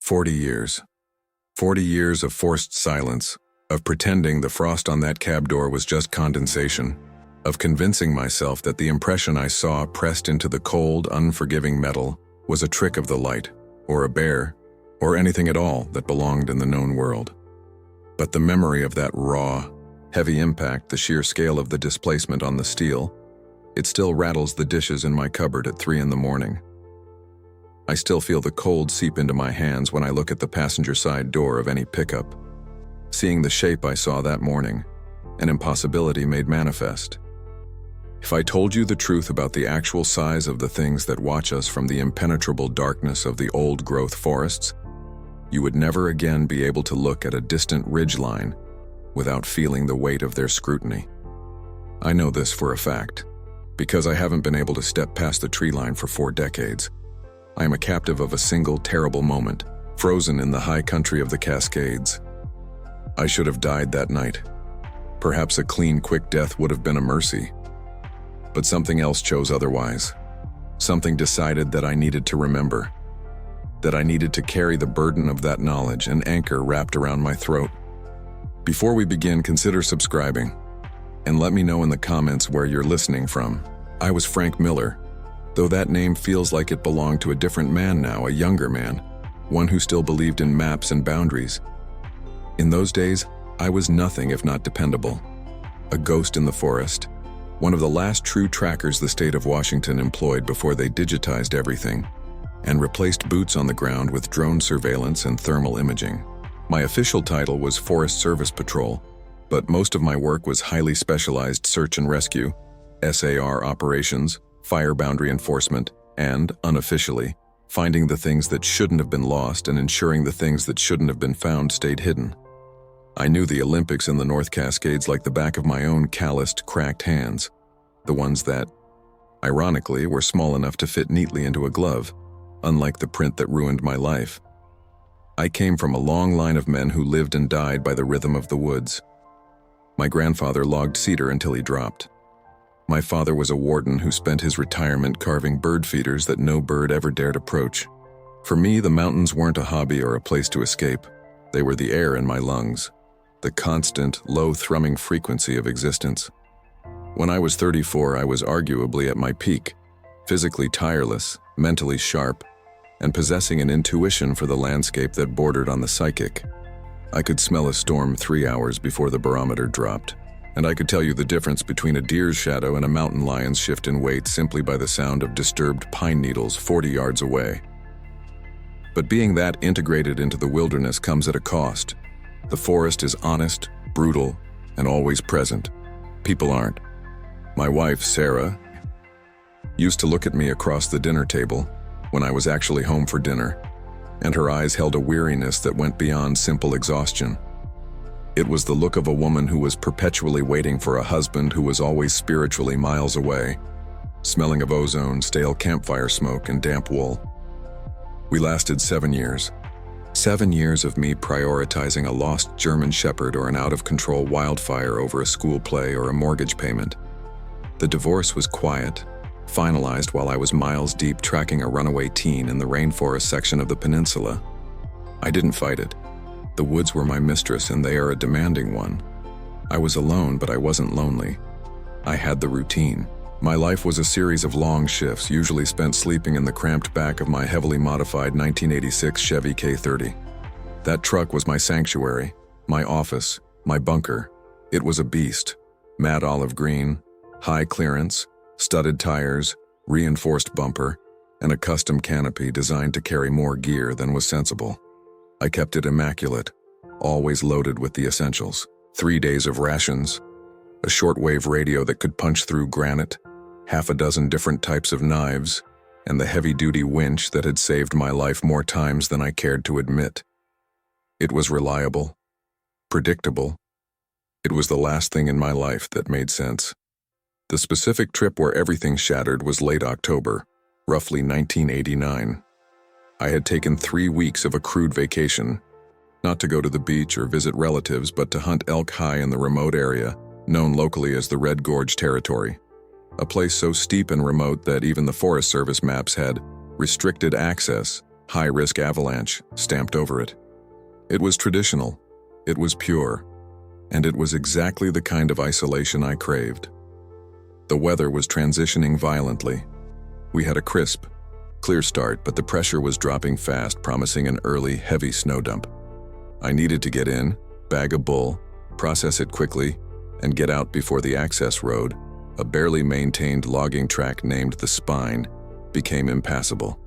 40 years. 40 years of forced silence, of pretending the frost on that cab door was just condensation, of convincing myself that the impression I saw pressed into the cold, unforgiving metal was a trick of the light, or a bear, or anything at all that belonged in the known world. But the memory of that raw, heavy impact, the sheer scale of the displacement on the steel, it still rattles the dishes in my cupboard at 3 in the morning. I still feel the cold seep into my hands when I look at the passenger side door of any pickup, seeing the shape I saw that morning, an impossibility made manifest. If I told you the truth about the actual size of the things that watch us from the impenetrable darkness of the old-growth forests, you would never again be able to look at a distant ridgeline without feeling the weight of their scrutiny. I know this for a fact, because I haven't been able to step past the tree line for 4 decades. I am a captive of a single terrible moment, frozen in the high country of the Cascades. I should have died that night. Perhaps a clean, quick death would have been a mercy. But something else chose otherwise. Something decided that I needed to remember, that I needed to carry the burden of that knowledge, an anchor wrapped around my throat. Before we begin, consider subscribing, and let me know in the comments where you're listening from. I was Frank Miller, though that name feels like it belonged to a different man now, a younger man, one who still believed in maps and boundaries. In those days, I was nothing if not dependable. A ghost in the forest, one of the last true trackers the state of Washington employed before they digitized everything and replaced boots on the ground with drone surveillance and thermal imaging. My official title was Forest Service Patrol, but most of my work was highly specialized search and rescue, SAR operations, fire boundary enforcement, and, unofficially, finding the things that shouldn't have been lost and ensuring the things that shouldn't have been found stayed hidden. I knew the Olympics in the North Cascades like the back of my own calloused, cracked hands, the ones that, ironically, were small enough to fit neatly into a glove, unlike the print that ruined my life. I came from a long line of men who lived and died by the rhythm of the woods. My grandfather logged cedar until he dropped. My father was a warden who spent his retirement carving bird feeders that no bird ever dared approach. For me, the mountains weren't a hobby or a place to escape. They were the air in my lungs, the constant, low-thrumming frequency of existence. When I was 34, I was arguably at my peak, physically tireless, mentally sharp, and possessing an intuition for the landscape that bordered on the psychic. I could smell a storm 3 hours before the barometer dropped, and I could tell you the difference between a deer's shadow and a mountain lion's shift in weight simply by the sound of disturbed pine needles 40 yards away. But being that integrated into the wilderness comes at a cost. The forest is honest, brutal, and always present. People aren't. My wife, Sarah, used to look at me across the dinner table when I was actually home for dinner, and her eyes held a weariness that went beyond simple exhaustion. It was the look of a woman who was perpetually waiting for a husband who was always spiritually miles away, smelling of ozone, stale campfire smoke, and damp wool. We lasted 7 years. 7 years of me prioritizing a lost German shepherd or an out-of-control wildfire over a school play or a mortgage payment. The divorce was quiet, finalized while I was miles deep tracking a runaway teen in the rainforest section of the peninsula. I didn't fight it. The woods were my mistress and they are a demanding one. I was alone, but I wasn't lonely. I had the routine. My life was a series of long shifts, usually spent sleeping in the cramped back of my heavily modified 1986 Chevy K30. That truck was my sanctuary, my office, my bunker. It was a beast. Matte olive green, high clearance, studded tires, reinforced bumper, and a custom canopy designed to carry more gear than was sensible. I kept it immaculate, always loaded with the essentials. 3 days of rations, a shortwave radio that could punch through granite, half a dozen different types of knives, and the heavy-duty winch that had saved my life more times than I cared to admit. It was reliable, predictable. It was the last thing in my life that made sense. The specific trip where everything shattered was late October, roughly 1989. I had taken 3 weeks of accrued vacation, not to go to the beach or visit relatives, but to hunt elk high in the remote area, known locally as the Red Gorge Territory, a place so steep and remote that even the Forest Service maps had restricted access high-risk avalanche stamped over it. It was traditional, it was pure, and it was exactly the kind of isolation I craved. The weather was transitioning violently. We had a crisp, clear start, but the pressure was dropping fast, promising an early, heavy snow dump. I needed to get in, bag a bull, process it quickly, and get out before the access road, a barely maintained logging track named the Spine, became impassable.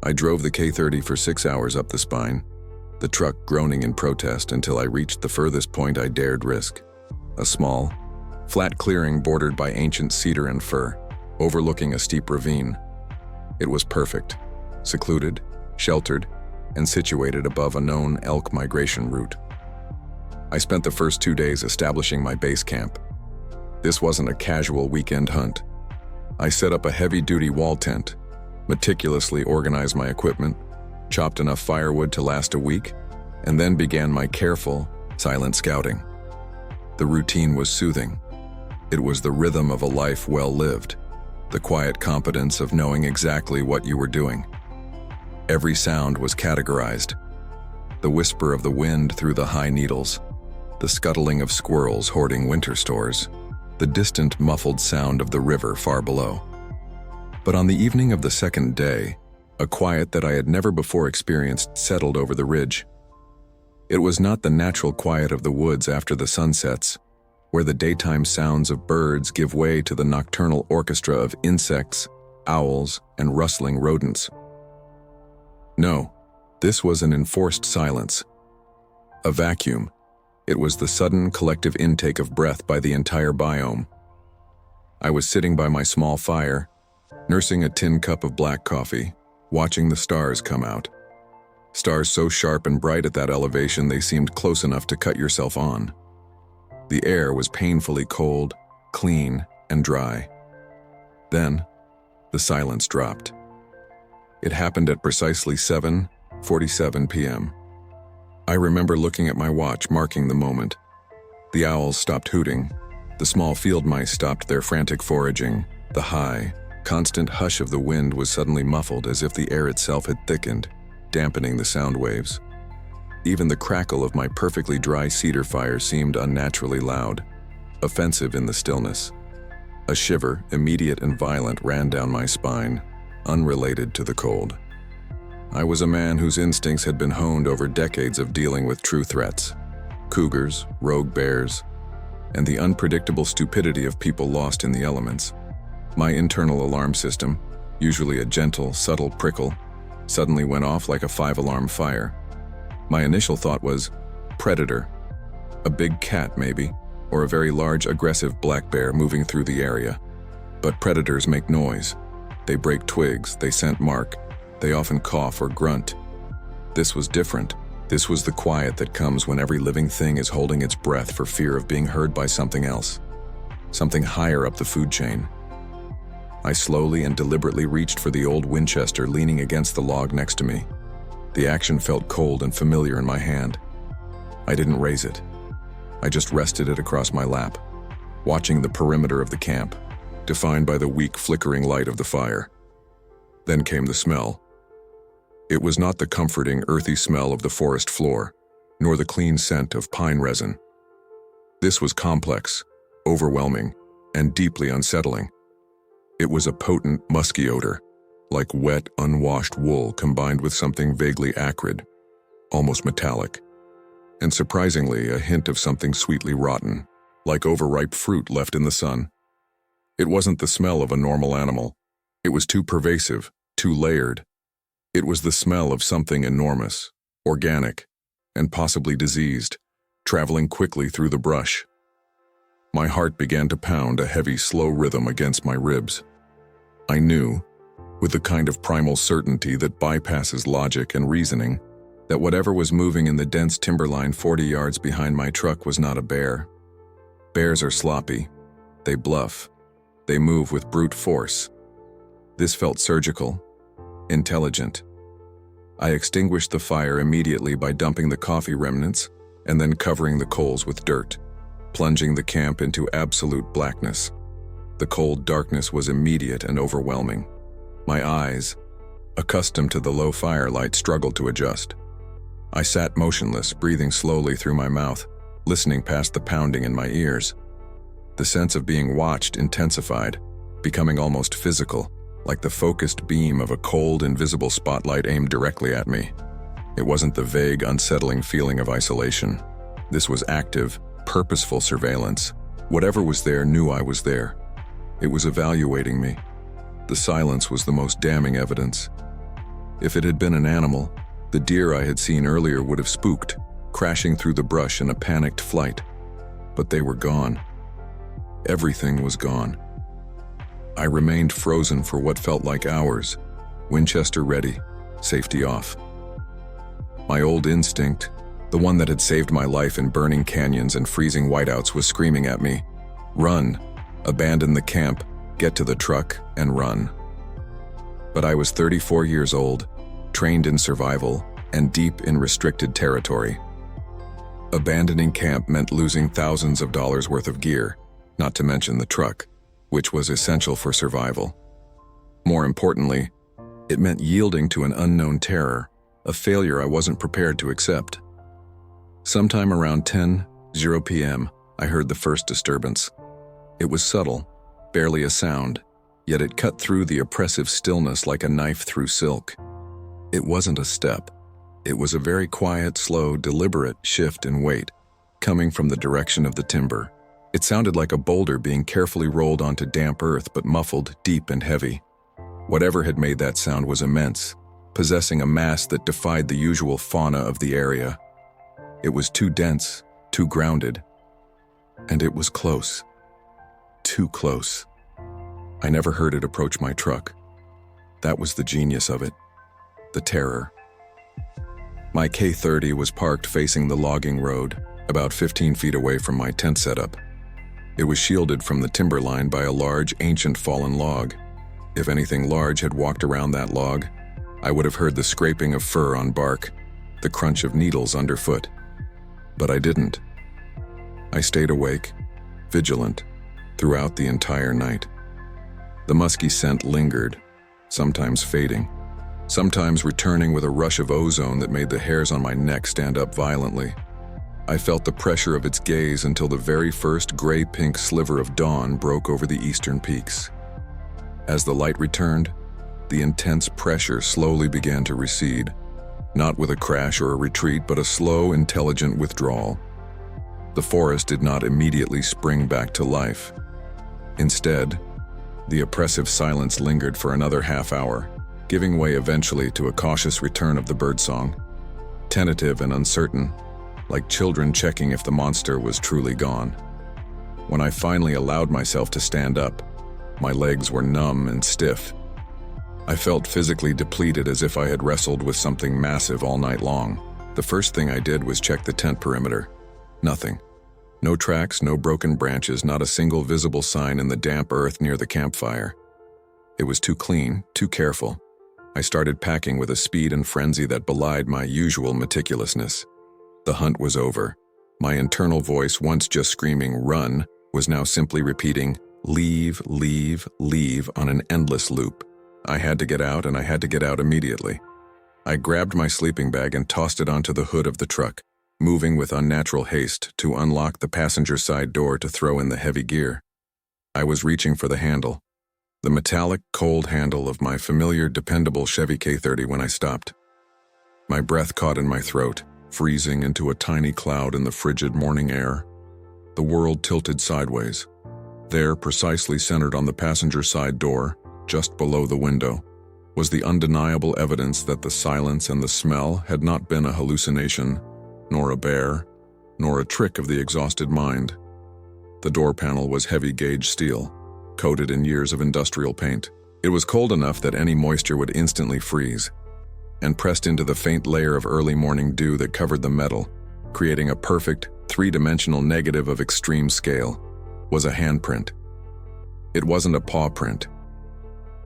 I drove the K30 for 6 hours up the Spine, the truck groaning in protest until I reached the furthest point I dared risk. A small, flat clearing bordered by ancient cedar and fir, overlooking a steep ravine. It was perfect, secluded, sheltered, and situated above a known elk migration route. I spent the first 2 days establishing my base camp. This wasn't a casual weekend hunt. I set up a heavy-duty wall tent, meticulously organized my equipment, chopped enough firewood to last a week, and then began my careful, silent scouting. The routine was soothing. It was the rhythm of a life well lived, the quiet competence of knowing exactly what you were doing. Every sound was categorized. The whisper of the wind through the high needles, the scuttling of squirrels hoarding winter stores, the distant muffled sound of the river far below. But on the evening of the second day, a quiet that I had never before experienced settled over the ridge. It was not the natural quiet of the woods after the sun sets, where the daytime sounds of birds give way to the nocturnal orchestra of insects, owls, and rustling rodents. No, this was an enforced silence. A vacuum. It was the sudden collective intake of breath by the entire biome. I was sitting by my small fire, nursing a tin cup of black coffee, watching the stars come out. Stars so sharp and bright at that elevation they seemed close enough to cut yourself on. The air was painfully cold, clean, and dry. Then, the silence dropped. It happened at precisely 7:47 p.m. I remember looking at my watch, marking the moment. The owls stopped hooting. The small field mice stopped their frantic foraging. The high, constant hush of the wind was suddenly muffled as if the air itself had thickened, dampening the sound waves. Even the crackle of my perfectly dry cedar fire seemed unnaturally loud, offensive in the stillness. A shiver, immediate and violent, ran down my spine, unrelated to the cold. I was a man whose instincts had been honed over decades of dealing with true threats: cougars, rogue bears, and the unpredictable stupidity of people lost in the elements. My internal alarm system, usually a gentle, subtle prickle, suddenly went off like a 5-alarm fire. My initial thought was, predator. A big cat, maybe, or a very large, aggressive black bear moving through the area. But predators make noise. They break twigs, they scent mark, they often cough or grunt. This was different. This was the quiet that comes when every living thing is holding its breath for fear of being heard by something else, something higher up the food chain. I slowly and deliberately reached for the old Winchester leaning against the log next to me. The action felt cold and familiar in my hand. I didn't raise it. I just rested it across my lap, watching the perimeter of the camp, defined by the weak flickering light of the fire. Then came the smell. It was not the comforting, earthy smell of the forest floor, nor the clean scent of pine resin. This was complex, overwhelming, and deeply unsettling. It was a potent, musky odor, like wet, unwashed wool combined with something vaguely acrid, almost metallic, and surprisingly a hint of something sweetly rotten, like overripe fruit left in the sun. It wasn't the smell of a normal animal. It was too pervasive, too layered. It was the smell of something enormous, organic, and possibly diseased, traveling quickly through the brush. My heart began to pound a heavy, slow rhythm against my ribs. I knew, with the kind of primal certainty that bypasses logic and reasoning, that whatever was moving in the dense timberline 40 yards behind my truck was not a bear. Bears are sloppy. They bluff. They move with brute force. This felt surgical, intelligent. I extinguished the fire immediately by dumping the coffee remnants and then covering the coals with dirt, plunging the camp into absolute blackness. The cold darkness was immediate and overwhelming. My eyes, accustomed to the low firelight, struggled to adjust. I sat motionless, breathing slowly through my mouth, listening past the pounding in my ears. The sense of being watched intensified, becoming almost physical, like the focused beam of a cold, invisible spotlight aimed directly at me. It wasn't the vague, unsettling feeling of isolation. This was active, purposeful surveillance. Whatever was there knew I was there. It was evaluating me. The silence was the most damning evidence. If it had been an animal, the deer I had seen earlier would have spooked, crashing through the brush in a panicked flight. But they were gone. Everything was gone. I remained frozen for what felt like hours, Winchester ready, safety off. My old instinct, the one that had saved my life in burning canyons and freezing whiteouts, was screaming at me, "Run, abandon the camp, get to the truck, and run." But I was 34 years old, trained in survival, and deep in restricted territory. Abandoning camp meant losing thousands of dollars worth of gear, not to mention the truck, which was essential for survival. More importantly, it meant yielding to an unknown terror, a failure I wasn't prepared to accept. Sometime around 10:00 p.m., I heard the first disturbance. It was subtle, barely a sound, yet it cut through the oppressive stillness like a knife through silk. It wasn't a step. It was a very quiet, slow, deliberate shift in weight, coming from the direction of the timber. It sounded like a boulder being carefully rolled onto damp earth, but muffled, deep and heavy. Whatever had made that sound was immense, possessing a mass that defied the usual fauna of the area. It was too dense, too grounded, and it was close. Too close. I never heard it approach my truck. That was the genius of it. The terror. My K30 was parked facing the logging road, about 15 feet away from my tent setup. It was shielded from the timberline by a large, ancient fallen log. If anything large had walked around that log, I would have heard the scraping of fur on bark, the crunch of needles underfoot. But I didn't. I stayed awake, vigilant, throughout the entire night. The musky scent lingered, sometimes fading, sometimes returning with a rush of ozone that made the hairs on my neck stand up violently. I felt the pressure of its gaze until the very first gray-pink sliver of dawn broke over the eastern peaks. As the light returned, the intense pressure slowly began to recede, not with a crash or a retreat, but a slow, intelligent withdrawal. The forest did not immediately spring back to life. Instead, the oppressive silence lingered for another half hour, giving way eventually to a cautious return of the birdsong, tentative and uncertain, like children checking if the monster was truly gone. When I finally allowed myself to stand up, my legs were numb and stiff. I felt physically depleted, as if I had wrestled with something massive all night long. The first thing I did was check the tent perimeter. Nothing. No tracks, no broken branches, not a single visible sign in the damp earth near the campfire. It was too clean, too careful. I started packing with a speed and frenzy that belied my usual meticulousness. The hunt was over. My internal voice, once just screaming, "Run," was now simply repeating, "Leave, leave, leave," on an endless loop. I had to get out, and I had to get out immediately. I grabbed my sleeping bag and tossed it onto the hood of the truck, moving with unnatural haste to unlock the passenger side door to throw in the heavy gear. I was reaching for the handle, the metallic, cold handle of my familiar, dependable Chevy K30, when I stopped. My breath caught in my throat, freezing into a tiny cloud in the frigid morning air. The world tilted sideways. There, precisely centered on the passenger side door, just below the window, was the undeniable evidence that the silence and the smell had not been a hallucination, nor a bear, nor a trick of the exhausted mind. The door panel was heavy-gauge steel, coated in years of industrial paint. It was cold enough that any moisture would instantly freeze, and pressed into the faint layer of early morning dew that covered the metal, creating a perfect, three-dimensional negative of extreme scale, was a handprint. It wasn't a paw print.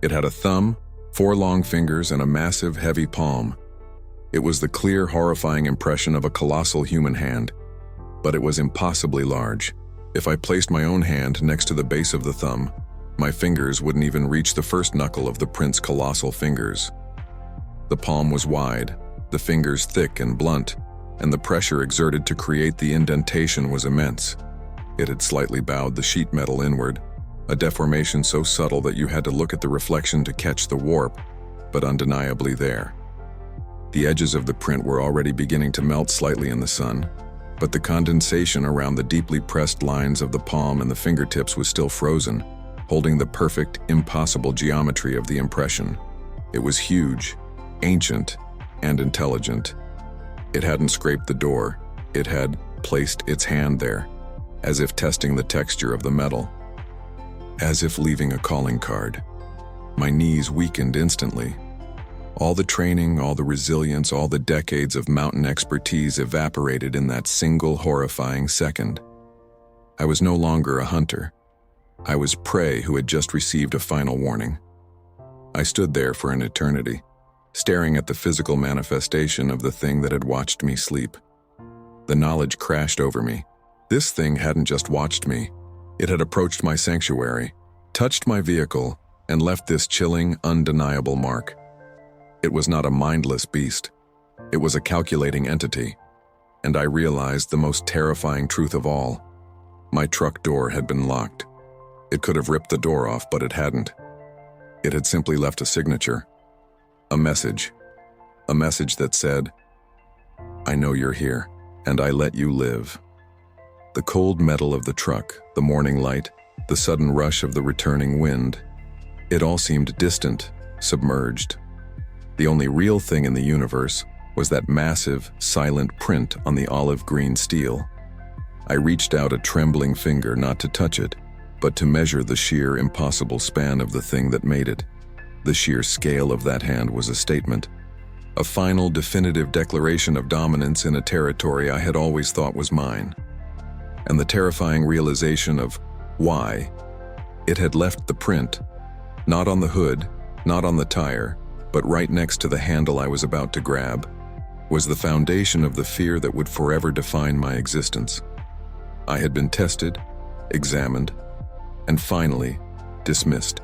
It had a thumb, 4 long fingers, and a massive, heavy palm. It was the clear, horrifying impression of a colossal human hand, but it was impossibly large. If I placed my own hand next to the base of the thumb, my fingers wouldn't even reach the first knuckle of the print's colossal fingers. The palm was wide, the fingers thick and blunt, and the pressure exerted to create the indentation was immense. It had slightly bowed the sheet metal inward, a deformation so subtle that you had to look at the reflection to catch the warp, but undeniably there. The edges of the print were already beginning to melt slightly in the sun, but the condensation around the deeply pressed lines of the palm and the fingertips was still frozen, holding the perfect, impossible geometry of the impression. It was huge, ancient, and intelligent. It hadn't scraped the door, it had placed its hand there, as if testing the texture of the metal, as if leaving a calling card. My knees weakened instantly. All the training, all the resilience, all the decades of mountain expertise evaporated in that single horrifying second. I was no longer a hunter. I was prey who had just received a final warning. I stood there for an eternity, staring at the physical manifestation of the thing that had watched me sleep. The knowledge crashed over me. This thing hadn't just watched me. It had approached my sanctuary, touched my vehicle, and left this chilling, undeniable mark. It was not a mindless beast. It was a calculating entity. And I realized the most terrifying truth of all. My truck door had been locked. It could have ripped the door off, but it hadn't. It had simply left a signature. A message that said, "I know you're here, and I let you live." The cold metal of the truck, the morning light, the sudden rush of the returning wind, it all seemed distant, submerged. The only real thing in the universe was that massive, silent print on the olive green steel. I reached out a trembling finger not to touch it, but to measure the sheer impossible span of the thing that made it. The sheer scale of that hand was a statement, a final definitive declaration of dominance in a territory I had always thought was mine. And the terrifying realization of why it had left the print, not on the hood, not on the tire, but right next to the handle I was about to grab, was the foundation of the fear that would forever define my existence. I had been tested, examined, and finally dismissed.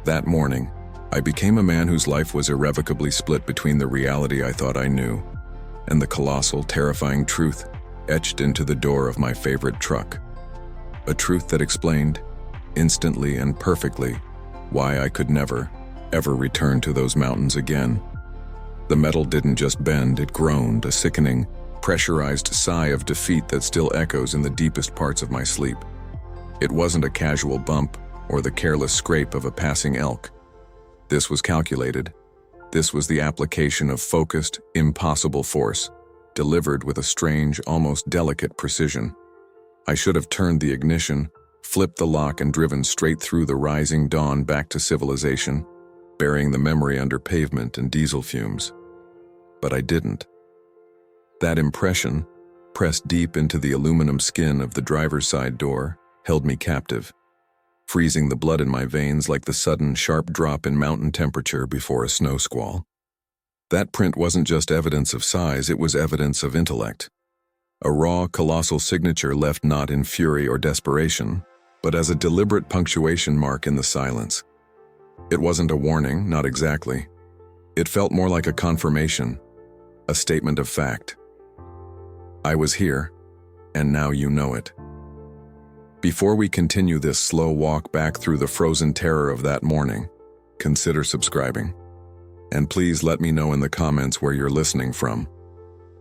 That morning, I became a man whose life was irrevocably split between the reality I thought I knew and the colossal, terrifying truth etched into the door of my favorite truck. A truth that explained, instantly and perfectly, why I could never, ever return to those mountains again. The metal didn't just bend, it groaned, a sickening, pressurized sigh of defeat that still echoes in the deepest parts of my sleep. It wasn't a casual bump or the careless scrape of a passing elk. This was calculated. This was the application of focused, impossible force, delivered with a strange, almost delicate precision. I should have turned the ignition, flipped the lock, and driven straight through the rising dawn back to civilization, burying the memory under pavement and diesel fumes. But I didn't. That impression, pressed deep into the aluminum skin of the driver's side door, held me captive, freezing the blood in my veins like the sudden, sharp drop in mountain temperature before a snow squall. That print wasn't just evidence of size, it was evidence of intellect. A raw, colossal signature left not in fury or desperation, but as a deliberate punctuation mark in the silence. It wasn't a warning, not exactly. It felt more like a confirmation, a statement of fact. I was here, and now you know it. Before we continue this slow walk back through the frozen terror of that morning, consider subscribing. And please let me know in the comments where you're listening from.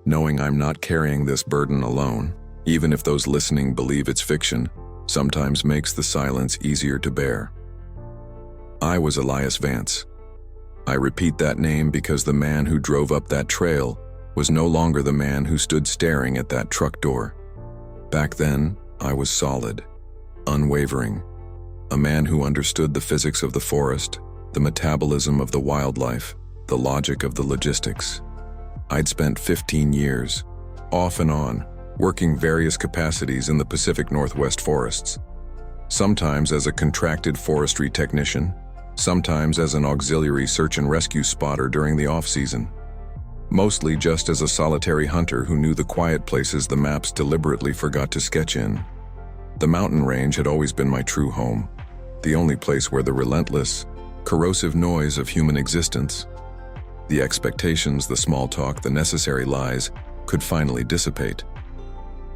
Knowing I'm not carrying this burden alone, even if those listening believe it's fiction, sometimes makes the silence easier to bear. I was Elias Vance. I repeat that name because the man who drove up that trail was no longer the man who stood staring at that truck door. Back then, I was solid, unwavering, a man who understood the physics of the forest, the metabolism of the wildlife, the logic of the logistics. I'd spent 15 years, off and on, working various capacities in the Pacific Northwest forests, sometimes as a contracted forestry technician, sometimes as an auxiliary search and rescue spotter during the off-season, mostly just as a solitary hunter who knew the quiet places the maps deliberately forgot to sketch in. The mountain range had always been my true home, the only place where the relentless, corrosive noise of human existence The expectations, the small talk, the necessary lies could finally dissipate.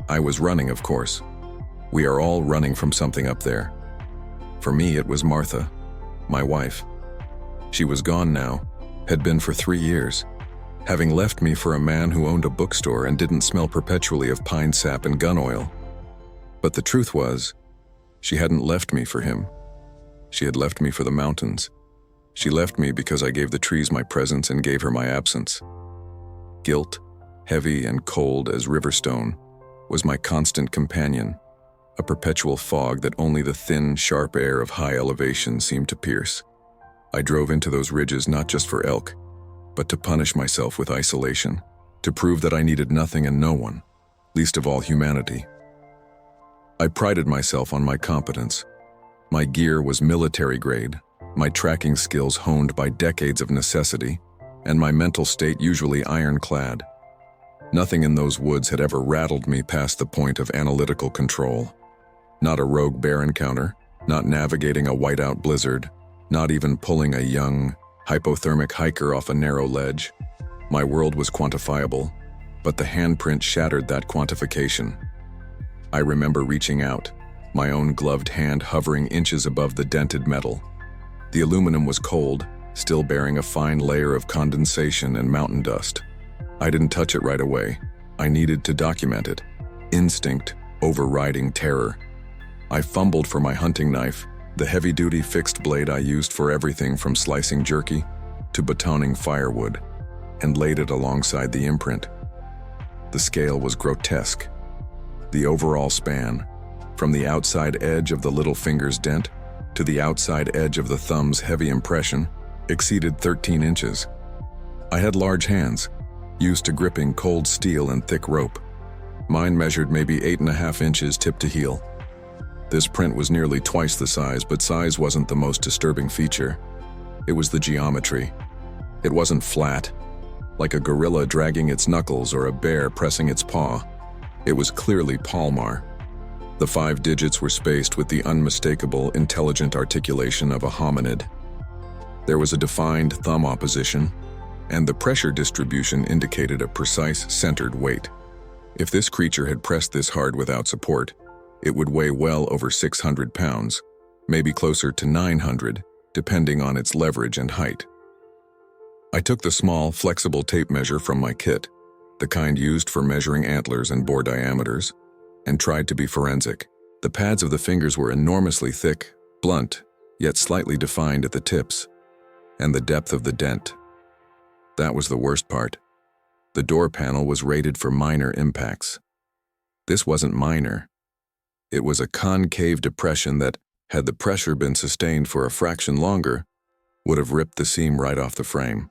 I was running, of course. We are all running from something up there. For me, it was Martha, my wife. She was gone now, had been for 3 years, having left me for a man who owned a bookstore and didn't smell perpetually of pine sap and gun oil. But the truth was, she hadn't left me for him. She had left me for the mountains. She left me because I gave the trees my presence and gave her my absence. Guilt, heavy and cold as riverstone, was my constant companion, a perpetual fog that only the thin, sharp air of high elevation seemed to pierce. I drove into those ridges not just for elk, but to punish myself with isolation, to prove that I needed nothing and no one, least of all humanity. I prided myself on my competence. My gear was military grade, my tracking skills honed by decades of necessity, and my mental state usually ironclad. Nothing in those woods had ever rattled me past the point of analytical control. Not a rogue bear encounter, not navigating a whiteout blizzard, not even pulling a young, hypothermic hiker off a narrow ledge. My world was quantifiable, but the handprint shattered that quantification. I remember reaching out, my own gloved hand hovering inches above the dented metal. The aluminum was cold, still bearing a fine layer of condensation and mountain dust. I didn't touch it right away. I needed to document it. Instinct overriding terror. I fumbled for my hunting knife, the heavy-duty fixed blade I used for everything from slicing jerky to batoning firewood, and laid it alongside the imprint. The scale was grotesque. The overall span, from the outside edge of the little finger's dent to the outside edge of the thumb's heavy impression, exceeded 13 inches. I had large hands, used to gripping cold steel and thick rope. Mine measured maybe 8.5 inches tip to heel. This print was nearly twice the size, but size wasn't the most disturbing feature. It was the geometry. It wasn't flat, like a gorilla dragging its knuckles or a bear pressing its paw. It was clearly palmar. The 5 digits were spaced with the unmistakable, intelligent articulation of a hominid. There was a defined thumb opposition, and the pressure distribution indicated a precise, centered weight. If this creature had pressed this hard without support, it would weigh well over 600 pounds, maybe closer to 900, depending on its leverage and height. I took the small, flexible tape measure from my kit, the kind used for measuring antlers and bore diameters, and tried to be forensic. The pads of the fingers were enormously thick, blunt, yet slightly defined at the tips, and the depth of the dent. That was the worst part. The door panel was rated for minor impacts. This wasn't minor. It was a concave depression that, had the pressure been sustained for a fraction longer, would have ripped the seam right off the frame.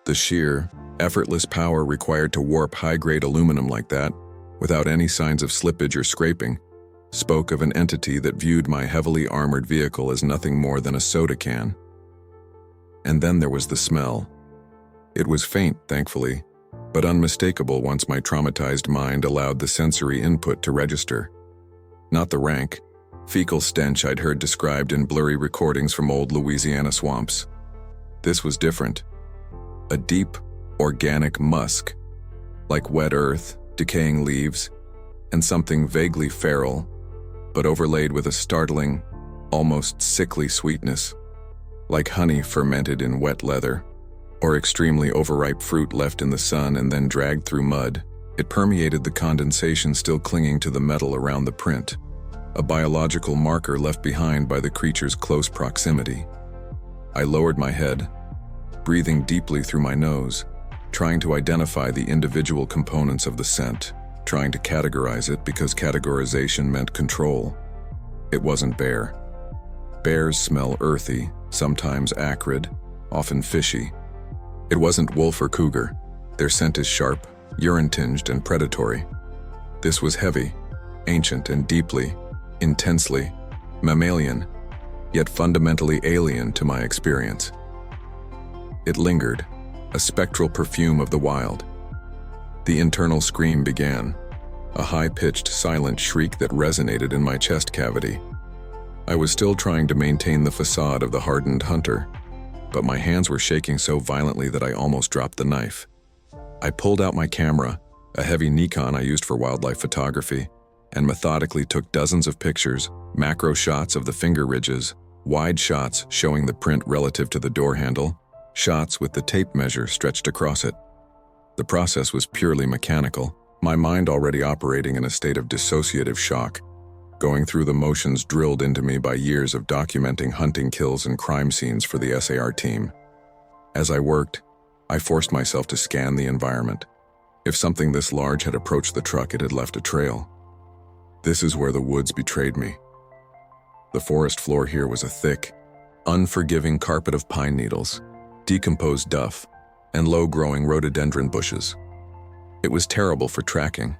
The sheer, effortless power required to warp high-grade aluminum like that, without any signs of slippage or scraping, spoke of an entity that viewed my heavily armored vehicle as nothing more than a soda can. And then there was the smell. It was faint, thankfully, but unmistakable once my traumatized mind allowed the sensory input to register. Not the rank, fecal stench I'd heard described in blurry recordings from old Louisiana swamps. This was different. A deep, organic musk, like wet earth, decaying leaves, and something vaguely feral, but overlaid with a startling, almost sickly sweetness, like honey fermented in wet leather, or extremely overripe fruit left in the sun and then dragged through mud. It permeated the condensation still clinging to the metal around the print, a biological marker left behind by the creature's close proximity. I lowered my head, breathing deeply through my nose, trying to identify the individual components of the scent, trying to categorize it because categorization meant control. It wasn't bear. Bears smell earthy, sometimes acrid, often fishy. It wasn't wolf or cougar. Their scent is sharp, urine-tinged, and predatory. This was heavy, ancient, and deeply, intensely mammalian, yet fundamentally alien to my experience. It lingered, a spectral perfume of the wild. The internal scream began, a high-pitched, silent shriek that resonated in my chest cavity. I was still trying to maintain the facade of the hardened hunter, but my hands were shaking so violently that I almost dropped the knife. I pulled out my camera, a heavy Nikon I used for wildlife photography, and methodically took dozens of pictures, macro shots of the finger ridges, wide shots showing the print relative to the door handle, shots with the tape measure stretched across it. The process was purely mechanical, my mind already operating in a state of dissociative shock, going through the motions drilled into me by years of documenting hunting kills and crime scenes for the SAR team. As I worked, I forced myself to scan the environment. If something this large had approached the truck, it had left a trail. This is where the woods betrayed me. The forest floor here was a thick, unforgiving carpet of pine needles, decomposed duff, and low-growing rhododendron bushes. It was terrible for tracking.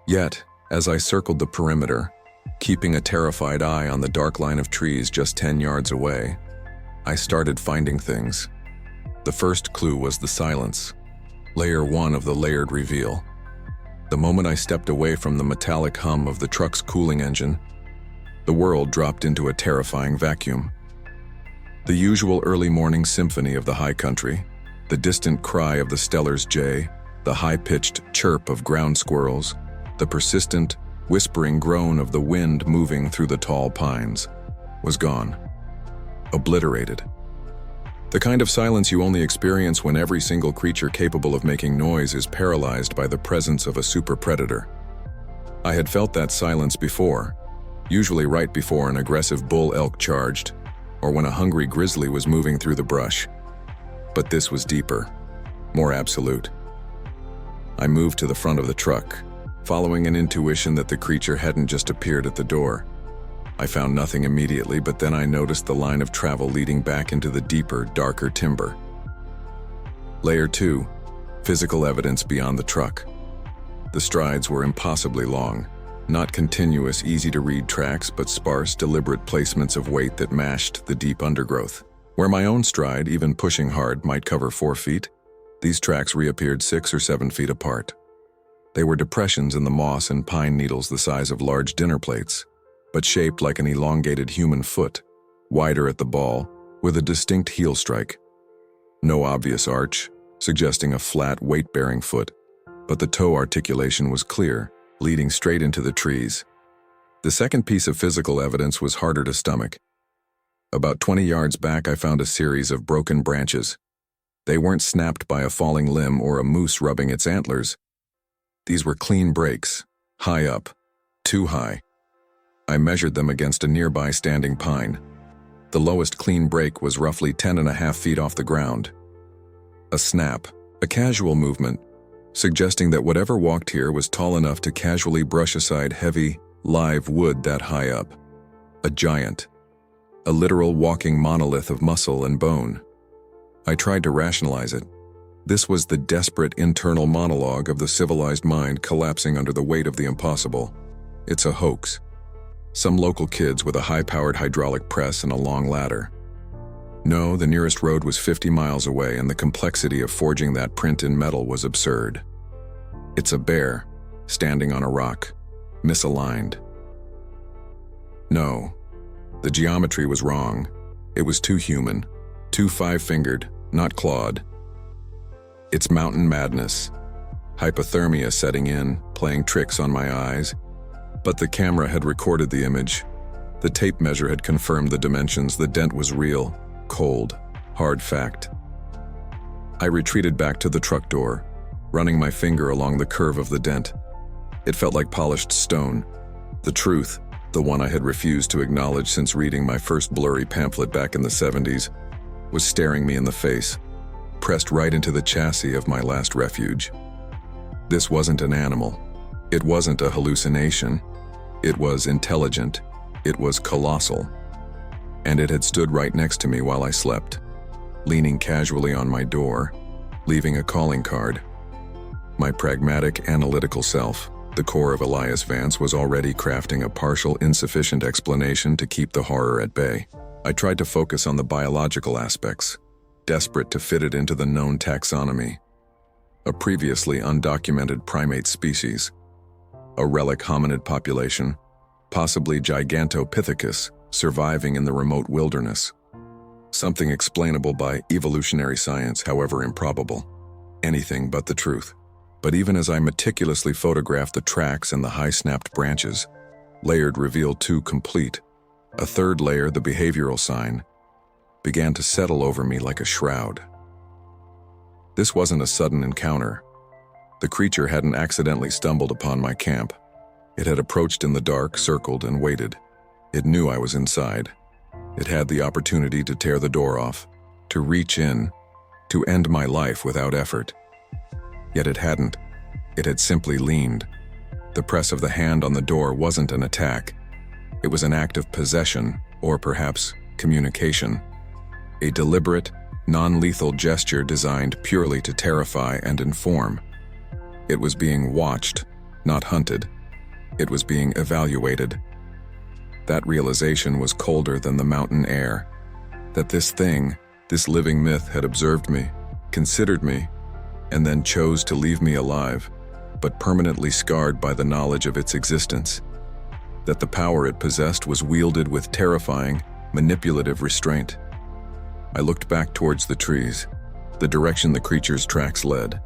Yet, as I circled the perimeter, keeping a terrified eye on the dark line of trees just 10 yards away, I started finding things. The first clue was the silence, layer 1 of the layered reveal. The moment I stepped away from the metallic hum of the truck's cooling engine, the world dropped into a terrifying vacuum. The usual early morning symphony of the high country, the distant cry of the Steller's jay, the high-pitched chirp of ground squirrels, the persistent, whispering groan of the wind moving through the tall pines, was gone. Obliterated. The kind of silence you only experience when every single creature capable of making noise is paralyzed by the presence of a super predator. I had felt that silence before, usually right before an aggressive bull elk charged, or when a hungry grizzly was moving through the brush. But this was deeper, more absolute. I moved to the front of the truck, following an intuition that the creature hadn't just appeared at the door. I found nothing immediately, but then I noticed the line of travel leading back into the deeper, darker timber. Layer 2, physical evidence beyond the truck. The strides were impossibly long, not continuous, easy-to-read tracks, but sparse, deliberate placements of weight that mashed the deep undergrowth. Where my own stride, even pushing hard, might cover 4 feet, these tracks reappeared 6 or 7 feet apart. They were depressions in the moss and pine needles the size of large dinner plates, but shaped like an elongated human foot, wider at the ball, with a distinct heel strike. No obvious arch, suggesting a flat, weight-bearing foot, but the toe articulation was clear, leading straight into the trees. The second piece of physical evidence was harder to stomach. About 20 yards back, I found a series of broken branches. They weren't snapped by a falling limb or a moose rubbing its antlers. These were clean breaks, high up, too high. I measured them against a nearby standing pine. The lowest clean break was roughly 10.5 feet off the ground. A snap, a casual movement, suggesting that whatever walked here was tall enough to casually brush aside heavy, live wood that high up. A giant. A literal walking monolith of muscle and bone. I tried to rationalize it. This was the desperate internal monologue of the civilized mind collapsing under the weight of the impossible. It's a hoax. Some local kids with a high-powered hydraulic press and a long ladder. No, the nearest road was 50 miles away, and the complexity of forging that print in metal was absurd. It's a bear, standing on a rock, misaligned. No, the geometry was wrong. It was too human, too five-fingered, not clawed. It's mountain madness, hypothermia setting in, playing tricks on my eyes. But the camera had recorded the image. The tape measure had confirmed the dimensions. The dent was real, cold, hard fact. I retreated back to the truck door, running my finger along the curve of the dent. It felt like polished stone. The truth, the one I had refused to acknowledge since reading my first blurry pamphlet back in the 70s, was staring me in the face, pressed right into the chassis of my last refuge. This wasn't an animal. It wasn't a hallucination. It was intelligent. It was colossal. And it had stood right next to me while I slept, leaning casually on my door, leaving a calling card. My pragmatic, analytical self, the core of Elias Vance, was already crafting a partial, insufficient explanation to keep the horror at bay. I tried to focus on the biological aspects, desperate to fit it into the known taxonomy. A previously undocumented primate species, a relic hominid population, possibly Gigantopithecus, surviving in the remote wilderness. Something explainable by evolutionary science, however improbable. Anything but the truth. But even as I meticulously photographed the tracks and the high-snapped branches, layered reveal too complete, a third layer, the behavioral sign, began to settle over me like a shroud. This wasn't a sudden encounter. The creature hadn't accidentally stumbled upon my camp. It had approached in the dark, circled, and waited. It knew I was inside. It had the opportunity to tear the door off, to reach in, to end my life without effort. Yet it hadn't. It had simply leaned. The press of the hand on the door wasn't an attack. It was an act of possession, or perhaps communication. A deliberate, non-lethal gesture designed purely to terrify and inform. It was being watched, not hunted. It was being evaluated. That realization was colder than the mountain air. That this thing, this living myth, had observed me, considered me, and then chose to leave me alive, but permanently scarred by the knowledge of its existence. That the power it possessed was wielded with terrifying, manipulative restraint. I looked back towards the trees, the direction the creature's tracks led.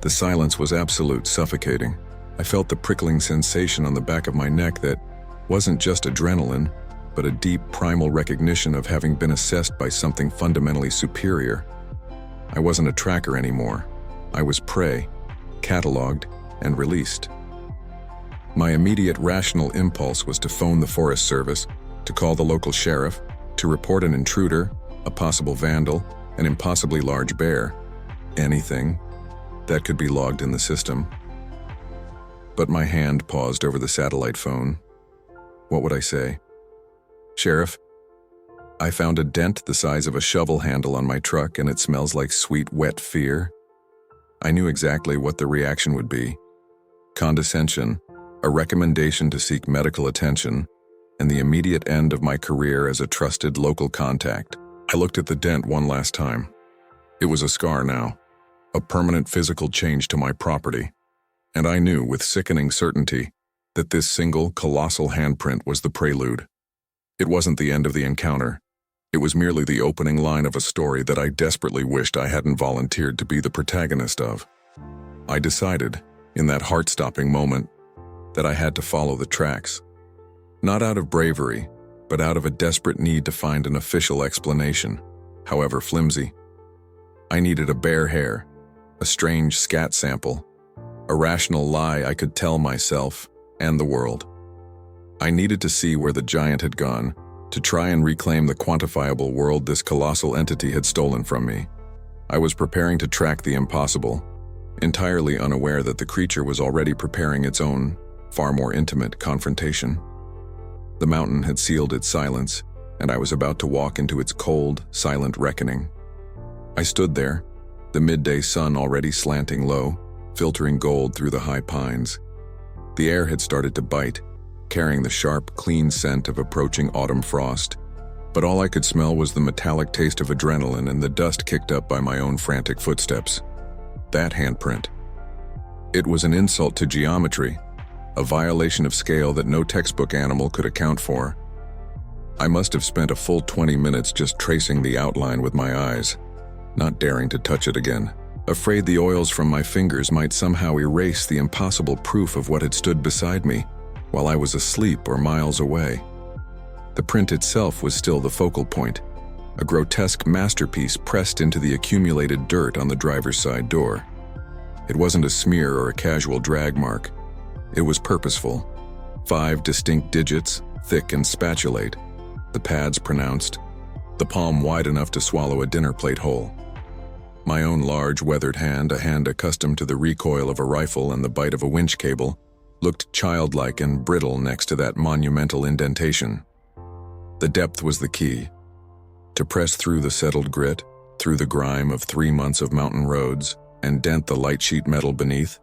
The silence was absolute, suffocating. I felt the prickling sensation on the back of my neck that wasn't just adrenaline, but a deep primal recognition of having been assessed by something fundamentally superior. I wasn't a tracker anymore. I was prey, cataloged, and released. My immediate rational impulse was to phone the Forest Service, to call the local sheriff, to report an intruder, a possible vandal, an impossibly large bear, anything that could be logged in the system. But my hand paused over the satellite phone. What would I say? "Sheriff, I found a dent the size of a shovel handle on my truck and it smells like sweet, wet fear." I knew exactly what the reaction would be. Condescension, a recommendation to seek medical attention, and the immediate end of my career as a trusted local contact. I looked at the dent one last time. It was a scar now, a permanent physical change to my property, and I knew with sickening certainty that this single, colossal handprint was the prelude. It wasn't the end of the encounter. It was merely the opening line of a story that I desperately wished I hadn't volunteered to be the protagonist of. I decided, in that heart-stopping moment, that I had to follow the tracks. Not out of bravery, but out of a desperate need to find an official explanation, however flimsy. I needed a bare hair, a strange scat sample, a rational lie I could tell myself and the world. I needed to see where the giant had gone, to try and reclaim the quantifiable world this colossal entity had stolen from me. I was preparing to track the impossible, entirely unaware that the creature was already preparing its own, far more intimate confrontation. The mountain had sealed its silence, and I was about to walk into its cold, silent reckoning. I stood there, the midday sun already slanting low, filtering gold through the high pines. The air had started to bite, carrying the sharp, clean scent of approaching autumn frost, but all I could smell was the metallic taste of adrenaline and the dust kicked up by my own frantic footsteps. That handprint. It was an insult to geometry, a violation of scale that no textbook animal could account for. I must have spent a full 20 minutes just tracing the outline with my eyes, not daring to touch it again, afraid the oils from my fingers might somehow erase the impossible proof of what had stood beside me while I was asleep or miles away. The print itself was still the focal point, a grotesque masterpiece pressed into the accumulated dirt on the driver's side door. It wasn't a smear or a casual drag mark. It was purposeful. 5 distinct digits, thick and spatulate, the pads pronounced, the palm wide enough to swallow a dinner plate whole. My own large, weathered hand, a hand accustomed to the recoil of a rifle and the bite of a winch cable, looked childlike and brittle next to that monumental indentation. The depth was the key. To press through the settled grit, through the grime of 3 months of mountain roads, and dent the light sheet metal beneath,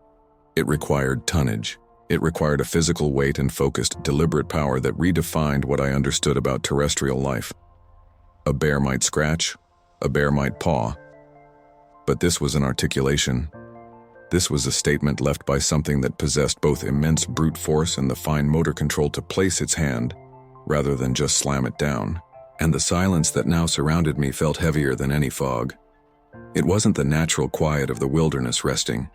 it required tonnage. It required a physical weight and focused, deliberate power that redefined what I understood about terrestrial life. A bear might scratch, a bear might paw, but this was an articulation. This was a statement left by something that possessed both immense brute force and the fine motor control to place its hand, rather than just slam it down. and the silence that now surrounded me felt heavier than any fog. It wasn't the natural quiet of the wilderness resting.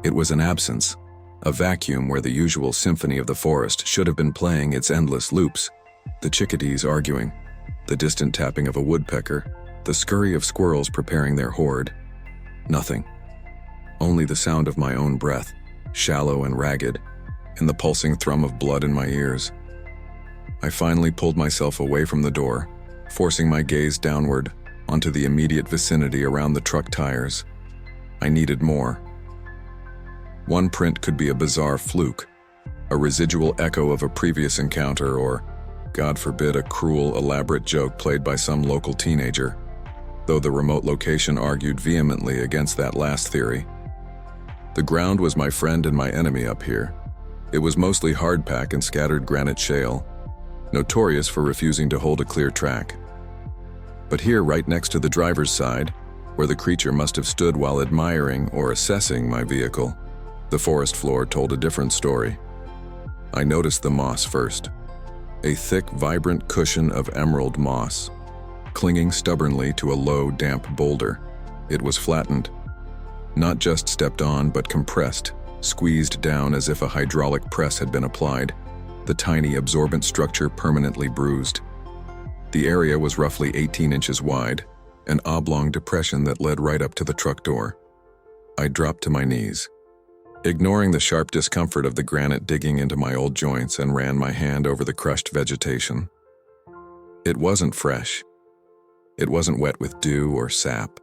It was an absence, a vacuum where the usual symphony of the forest should have been playing its endless loops. The chickadees arguing, the distant tapping of a woodpecker, the scurry of squirrels preparing their hoard. Nothing. Only the sound of my own breath, shallow and ragged, and the pulsing thrum of blood in my ears. I finally pulled myself away from the door, forcing my gaze downward onto the immediate vicinity around the truck tires. I needed more. One print could be a bizarre fluke, a residual echo of a previous encounter, or, God forbid, a cruel, elaborate joke played by some local teenager, though the remote location argued vehemently against that last theory. The ground was my friend and my enemy up here. It was mostly hardpack and scattered granite shale, notorious for refusing to hold a clear track. But here, right next to the driver's side, where the creature must have stood while admiring or assessing my vehicle, the forest floor told a different story. I noticed the moss first. A thick, vibrant cushion of emerald moss, clinging stubbornly to a low, damp boulder. It was flattened. Not just stepped on, but compressed, squeezed down as if a hydraulic press had been applied, the tiny, absorbent structure permanently bruised. The area was roughly 18 inches wide, an oblong depression that led right up to the truck door. I dropped to my knees, ignoring the sharp discomfort of the granite digging into my old joints, and ran my hand over the crushed vegetation. It wasn't fresh. It wasn't wet with dew or sap.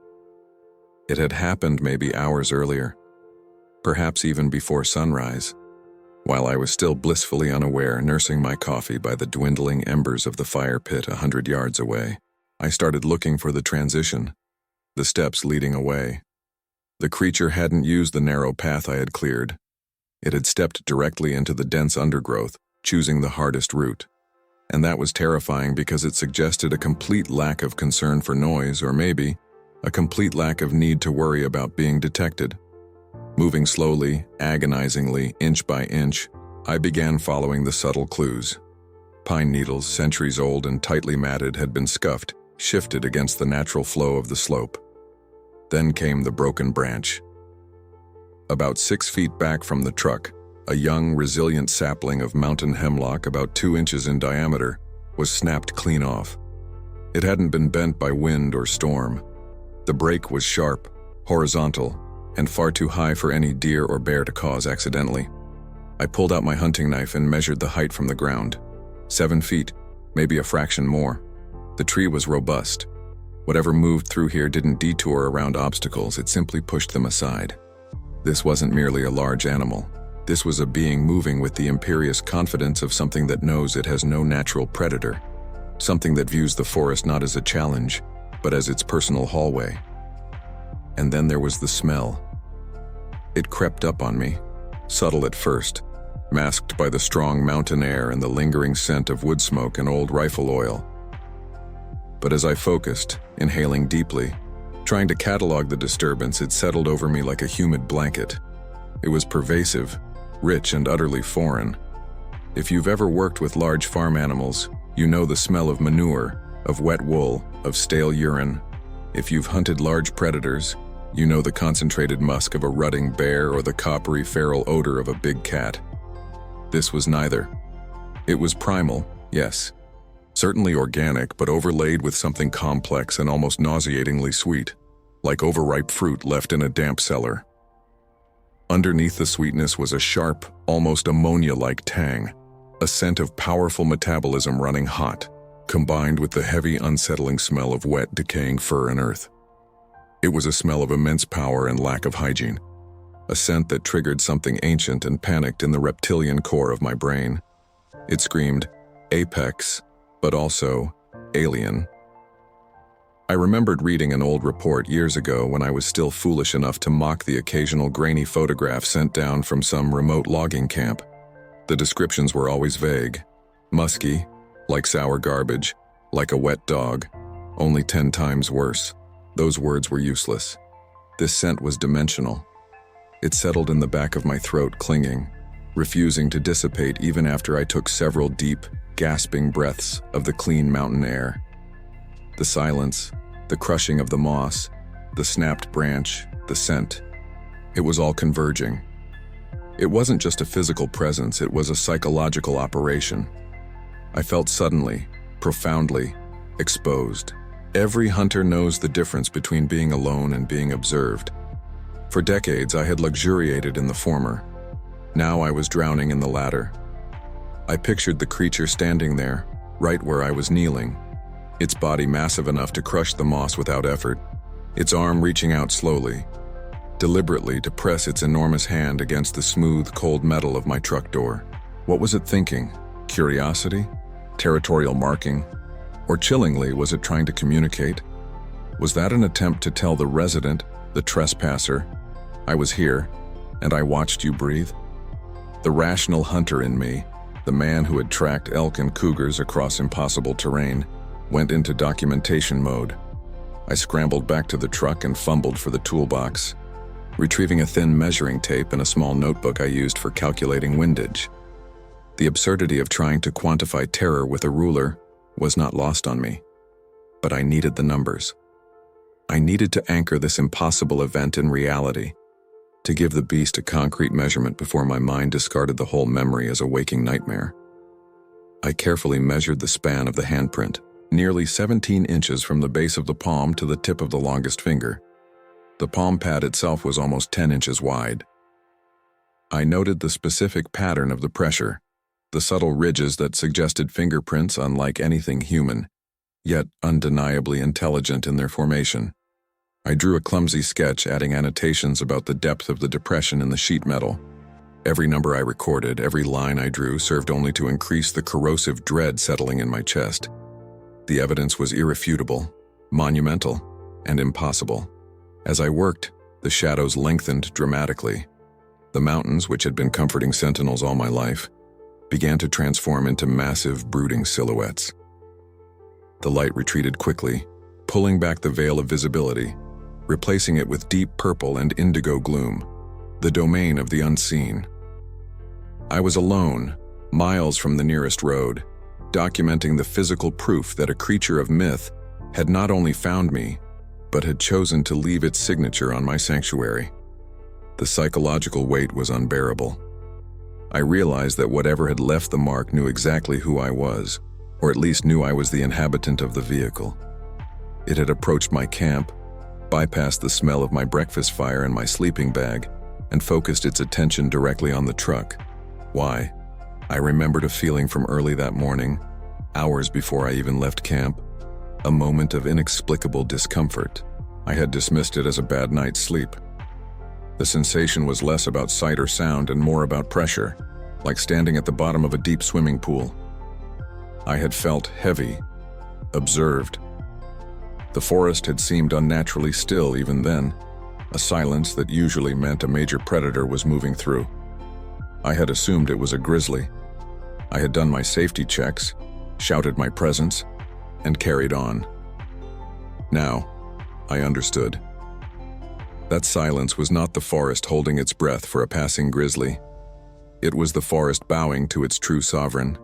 It had happened maybe hours earlier, perhaps even before sunrise, while I was still blissfully unaware, nursing my coffee by the dwindling embers of the fire pit 100 yards away. I started looking for the transition, the steps leading away. The creature hadn't used the narrow path I had cleared. It had stepped directly into the dense undergrowth, choosing the hardest route. And that was terrifying because it suggested a complete lack of concern for noise, or maybe a complete lack of need to worry about being detected. Moving slowly, agonizingly, inch by inch, I began following the subtle clues. Pine needles, centuries old and tightly matted, had been scuffed, shifted against the natural flow of the slope. Then came the broken branch. About 6 feet back from the truck, a young, resilient sapling of mountain hemlock about 2 inches in diameter was snapped clean off. It hadn't been bent by wind or storm. The break was sharp, horizontal, and far too high for any deer or bear to cause accidentally. I pulled out my hunting knife and measured the height from the ground. 7 feet, maybe a fraction more. The tree was robust. Whatever moved through here didn't detour around obstacles, it simply pushed them aside. This wasn't merely a large animal. This was a being moving with the imperious confidence of something that knows it has no natural predator. Something that views the forest not as a challenge, but as its personal hallway. And then there was the smell. It crept up on me, subtle at first, masked by the strong mountain air and the lingering scent of wood smoke and old rifle oil. But as I focused, inhaling deeply, trying to catalog the disturbance, it settled over me like a humid blanket. It was pervasive, rich, and utterly foreign. If you've ever worked with large farm animals, you know the smell of manure, of wet wool, of stale urine. If you've hunted large predators, you know the concentrated musk of a rutting bear or the coppery feral odor of a big cat. This was neither. It was primal, yes. Certainly organic, but overlaid with something complex and almost nauseatingly sweet, like overripe fruit left in a damp cellar. Underneath the sweetness was a sharp, almost ammonia-like tang, a scent of powerful metabolism running hot, combined with the heavy, unsettling smell of wet, decaying fur and earth. It was a smell of immense power and lack of hygiene, a scent that triggered something ancient and panicked in the reptilian core of my brain. It screamed, apex, but also alien. I remembered reading an old report years ago when I was still foolish enough to mock the occasional grainy photograph sent down from some remote logging camp. The descriptions were always vague, musky, like sour garbage, like a wet dog, only 10 times worse. Those words were useless. This scent was dimensional. It settled in the back of my throat, clinging, refusing to dissipate even after I took several deep, gasping breaths of the clean mountain air. The silence, the crushing of the moss, the snapped branch, the scent. It was all converging. It wasn't just a physical presence, it was a psychological operation. I felt suddenly, profoundly, exposed. Every hunter knows the difference between being alone and being observed. For decades, I had luxuriated in the former. Now I was drowning in the latter. I pictured the creature standing there, right where I was kneeling, its body massive enough to crush the moss without effort, its arm reaching out slowly, deliberately to press its enormous hand against the smooth, cold metal of my truck door. What was it thinking? Curiosity? Territorial marking? Or chillingly, was it trying to communicate? Was that an attempt to tell the resident, the trespasser, I was here, and I watched you breathe? The rational hunter in me, the man who had tracked elk and cougars across impossible terrain, went into documentation mode. I scrambled back to the truck and fumbled for the toolbox, retrieving a thin measuring tape and a small notebook I used for calculating windage. The absurdity of trying to quantify terror with a ruler was not lost on me, but I needed the numbers. I needed to anchor this impossible event in reality, to give the beast a concrete measurement before my mind discarded the whole memory as a waking nightmare. I carefully measured the span of the handprint, nearly 17 inches from the base of the palm to the tip of the longest finger. The palm pad itself was almost 10 inches wide. I noted the specific pattern of the pressure, the subtle ridges that suggested fingerprints unlike anything human, yet undeniably intelligent in their formation. I drew a clumsy sketch adding annotations about the depth of the depression in the sheet metal. Every number I recorded, every line I drew served only to increase the corrosive dread settling in my chest. The evidence was irrefutable, monumental, and impossible. As I worked, the shadows lengthened dramatically. The mountains, which had been comforting sentinels all my life, began to transform into massive, brooding silhouettes. The light retreated quickly, pulling back the veil of visibility, replacing it with deep purple and indigo gloom, the domain of the unseen. I was alone, miles from the nearest road, documenting the physical proof that a creature of myth had not only found me, but had chosen to leave its signature on my sanctuary. The psychological weight was unbearable. I realized that whatever had left the mark knew exactly who I was, or at least knew I was the inhabitant of the vehicle. It had approached my camp, bypassed the smell of my breakfast fire and my sleeping bag, and focused its attention directly on the truck. Why? I remembered a feeling from early that morning, hours before I even left camp, a moment of inexplicable discomfort. I had dismissed it as a bad night's sleep. The sensation was less about sight or sound and more about pressure, like standing at the bottom of a deep swimming pool. I had felt heavy, observed. The forest had seemed unnaturally still even then, a silence that usually meant a major predator was moving through. I had assumed it was a grizzly. I had done my safety checks, shouted my presence, and carried on. Now, I understood. That silence was not the forest holding its breath for a passing grizzly. It was the forest bowing to its true sovereign.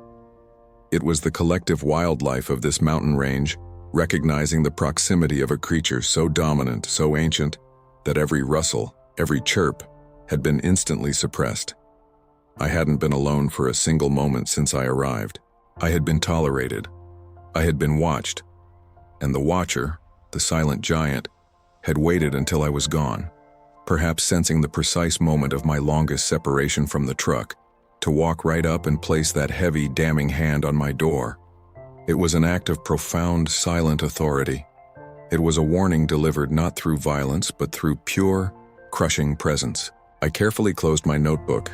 It was the collective wildlife of this mountain range, recognizing the proximity of a creature so dominant, so ancient, that every rustle, every chirp, had been instantly suppressed. I hadn't been alone for a single moment since I arrived. I had been tolerated. I had been watched. And the watcher, the silent giant, had waited until I was gone, perhaps sensing the precise moment of my longest separation from the truck, to walk right up and place that heavy, damning hand on my door. It was an act of profound, silent authority. It was a warning delivered not through violence, but through pure, crushing presence. I carefully closed my notebook,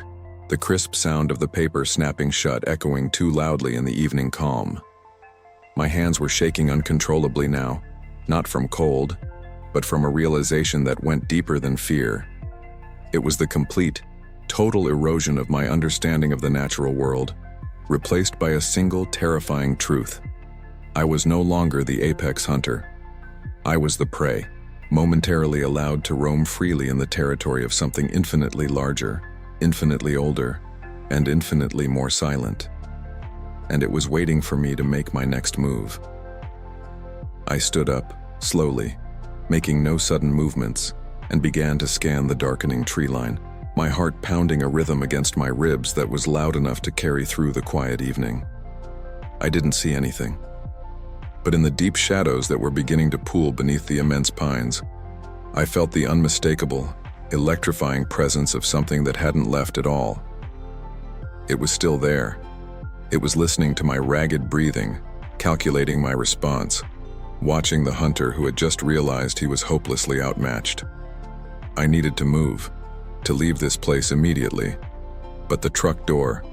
the crisp sound of the paper snapping shut echoing too loudly in the evening calm. My hands were shaking uncontrollably now, not from cold, but from a realization that went deeper than fear. It was the complete, total erosion of my understanding of the natural world, replaced by a single terrifying truth. I was no longer the apex hunter. I was the prey, momentarily allowed to roam freely in the territory of something infinitely larger, infinitely older, and infinitely more silent. And it was waiting for me to make my next move. I stood up, slowly, making no sudden movements, and began to scan the darkening tree line, my heart pounding a rhythm against my ribs that was loud enough to carry through the quiet evening. I didn't see anything. But in the deep shadows that were beginning to pool beneath the immense pines, I felt the unmistakable, electrifying presence of something that hadn't left at all. It was still there. It was listening to my ragged breathing, calculating my response, watching the hunter who had just realized he was hopelessly outmatched. I needed to move, to leave this place immediately, but the truck door,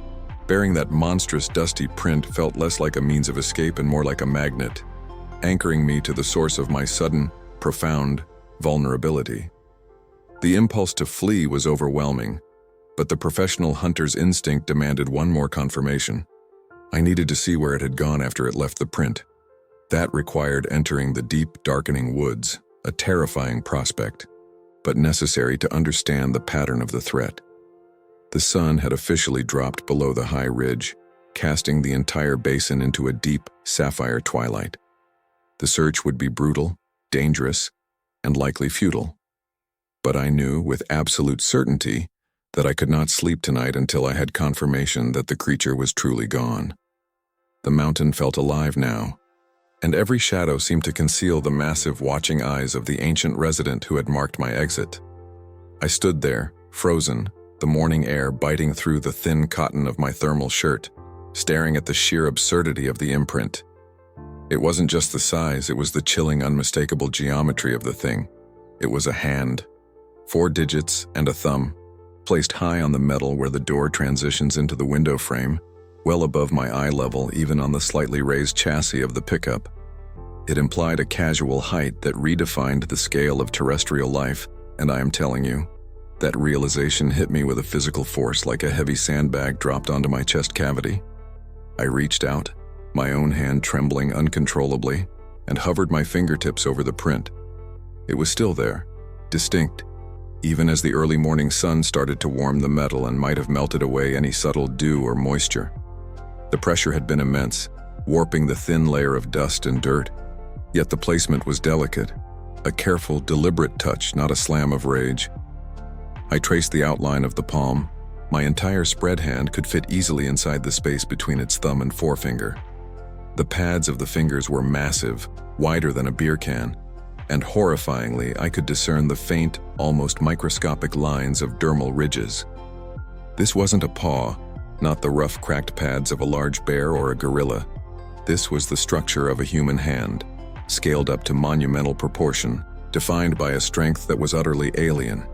bearing that monstrous dusty print, felt less like a means of escape and more like a magnet, anchoring me to the source of my sudden, profound vulnerability. The impulse to flee was overwhelming, but the professional hunter's instinct demanded one more confirmation. I needed to see where it had gone after it left the print. That required entering the deep, darkening woods, a terrifying prospect, but necessary to understand the pattern of the threat. The sun had officially dropped below the high ridge, casting the entire basin into a deep, sapphire twilight. The search would be brutal, dangerous, and likely futile. But I knew with absolute certainty that I could not sleep tonight until I had confirmation that the creature was truly gone. The mountain felt alive now, and every shadow seemed to conceal the massive watching eyes of the ancient resident who had marked my exit. I stood there, frozen, the morning air biting through the thin cotton of my thermal shirt, staring at the sheer absurdity of the imprint. It wasn't just the size, it was the chilling, unmistakable geometry of the thing. It was a hand, 4 digits and a thumb, placed high on the metal where the door transitions into the window frame, well above my eye level even on the slightly raised chassis of the pickup. It implied a casual height that redefined the scale of terrestrial life, and I am telling you, that realization hit me with a physical force like a heavy sandbag dropped onto my chest cavity. I reached out, my own hand trembling uncontrollably, and hovered my fingertips over the print. It was still there, distinct, even as the early morning sun started to warm the metal and might have melted away any subtle dew or moisture. The pressure had been immense, warping the thin layer of dust and dirt, yet the placement was delicate, a careful, deliberate touch, not a slam of rage. I traced the outline of the palm. My entire spread hand could fit easily inside the space between its thumb and forefinger. The pads of the fingers were massive, wider than a beer can, and horrifyingly, I could discern the faint, almost microscopic lines of dermal ridges. This wasn't a paw, not the rough, cracked pads of a large bear or a gorilla. This was the structure of a human hand, scaled up to monumental proportion, defined by a strength that was utterly alien.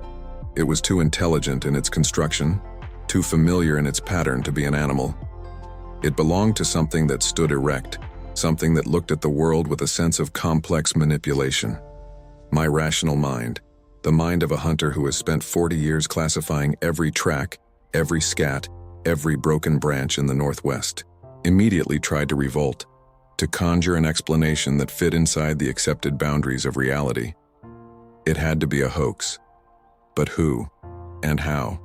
It was too intelligent in its construction, too familiar in its pattern to be an animal. It belonged to something that stood erect, something that looked at the world with a sense of complex manipulation. My rational mind, the mind of a hunter who has spent 40 years classifying every track, every scat, every broken branch in the Northwest, immediately tried to revolt, to conjure an explanation that fit inside the accepted boundaries of reality. It had to be a hoax. But who and how?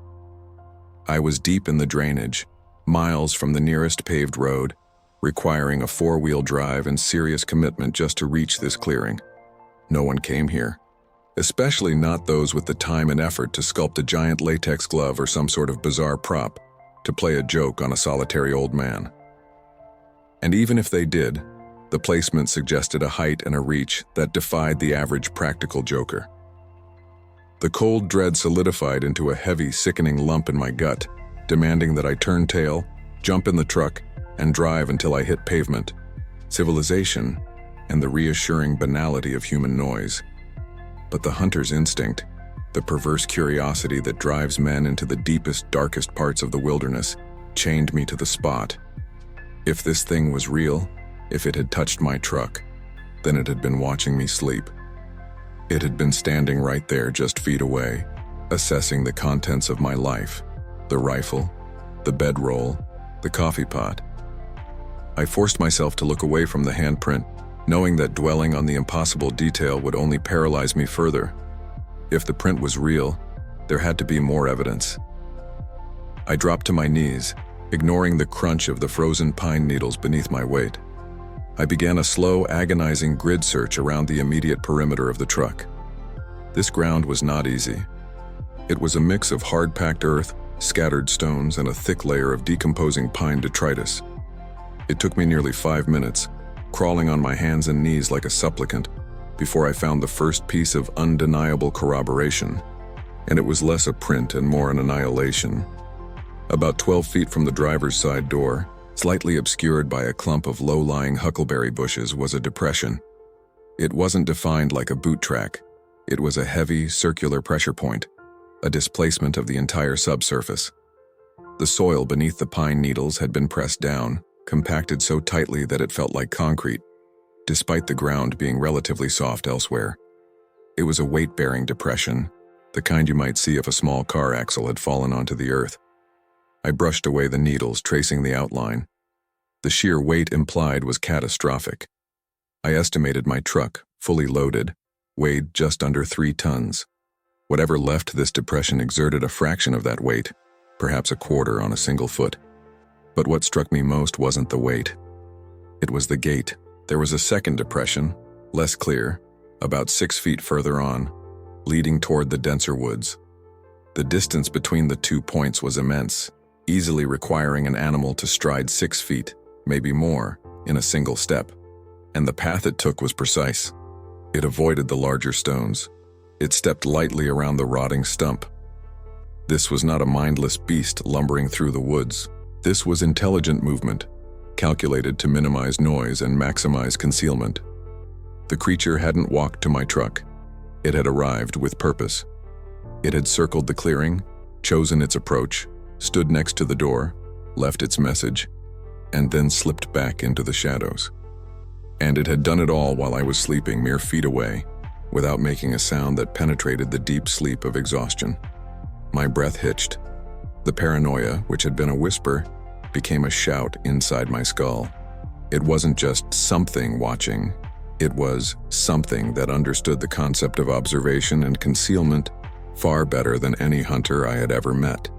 I was deep in the drainage, miles from the nearest paved road, requiring a 4-wheel drive and serious commitment just to reach this clearing. No one came here, especially not those with the time and effort to sculpt a giant latex glove or some sort of bizarre prop to play a joke on a solitary old man. And even if they did, the placement suggested a height and a reach that defied the average practical joker. The cold dread solidified into a heavy, sickening lump in my gut, demanding that I turn tail, jump in the truck, and drive until I hit pavement, civilization, and the reassuring banality of human noise. But the hunter's instinct, the perverse curiosity that drives men into the deepest, darkest parts of the wilderness, chained me to the spot. If this thing was real, if it had touched my truck, then it had been watching me sleep. It had been standing right there just feet away, assessing the contents of my life, the rifle, the bedroll, the coffee pot. I forced myself to look away from the handprint, knowing that dwelling on the impossible detail would only paralyze me further. If the print was real, there had to be more evidence. I dropped to my knees, ignoring the crunch of the frozen pine needles beneath my weight. I began a slow, agonizing grid search around the immediate perimeter of the truck. This ground was not easy. It was a mix of hard-packed earth, scattered stones, and a thick layer of decomposing pine detritus. It took me nearly 5 minutes, crawling on my hands and knees like a supplicant, before I found the first piece of undeniable corroboration, and it was less a print and more an annihilation. About 12 feet from the driver's side door, slightly obscured by a clump of low-lying huckleberry bushes, was a depression. It wasn't defined like a boot track. It was a heavy, circular pressure point, a displacement of the entire subsurface. The soil beneath the pine needles had been pressed down, compacted so tightly that it felt like concrete, despite the ground being relatively soft elsewhere. It was a weight-bearing depression, the kind you might see if a small car axle had fallen onto the earth. I brushed away the needles, tracing the outline. The sheer weight implied was catastrophic. I estimated my truck, fully loaded, weighed just under 3 tons. Whatever left this depression exerted a fraction of that weight, perhaps a quarter on a single foot. But what struck me most wasn't the weight. It was the gate. There was a second depression, less clear, about 6 feet further on, leading toward the denser woods. The distance between the 2 points was immense, easily requiring an animal to stride 6 feet, maybe more, in a single step. And the path it took was precise. It avoided the larger stones. It stepped lightly around the rotting stump. This was not a mindless beast lumbering through the woods. This was intelligent movement, calculated to minimize noise and maximize concealment. The creature hadn't walked to my truck. It had arrived with purpose. It had circled the clearing, chosen its approach, stood next to the door, left its message, and then slipped back into the shadows. And it had done it all while I was sleeping mere feet away, without making a sound that penetrated the deep sleep of exhaustion. My breath hitched. The paranoia, which had been a whisper, became a shout inside my skull. It wasn't just something watching. It was something that understood the concept of observation and concealment far better than any hunter I had ever met.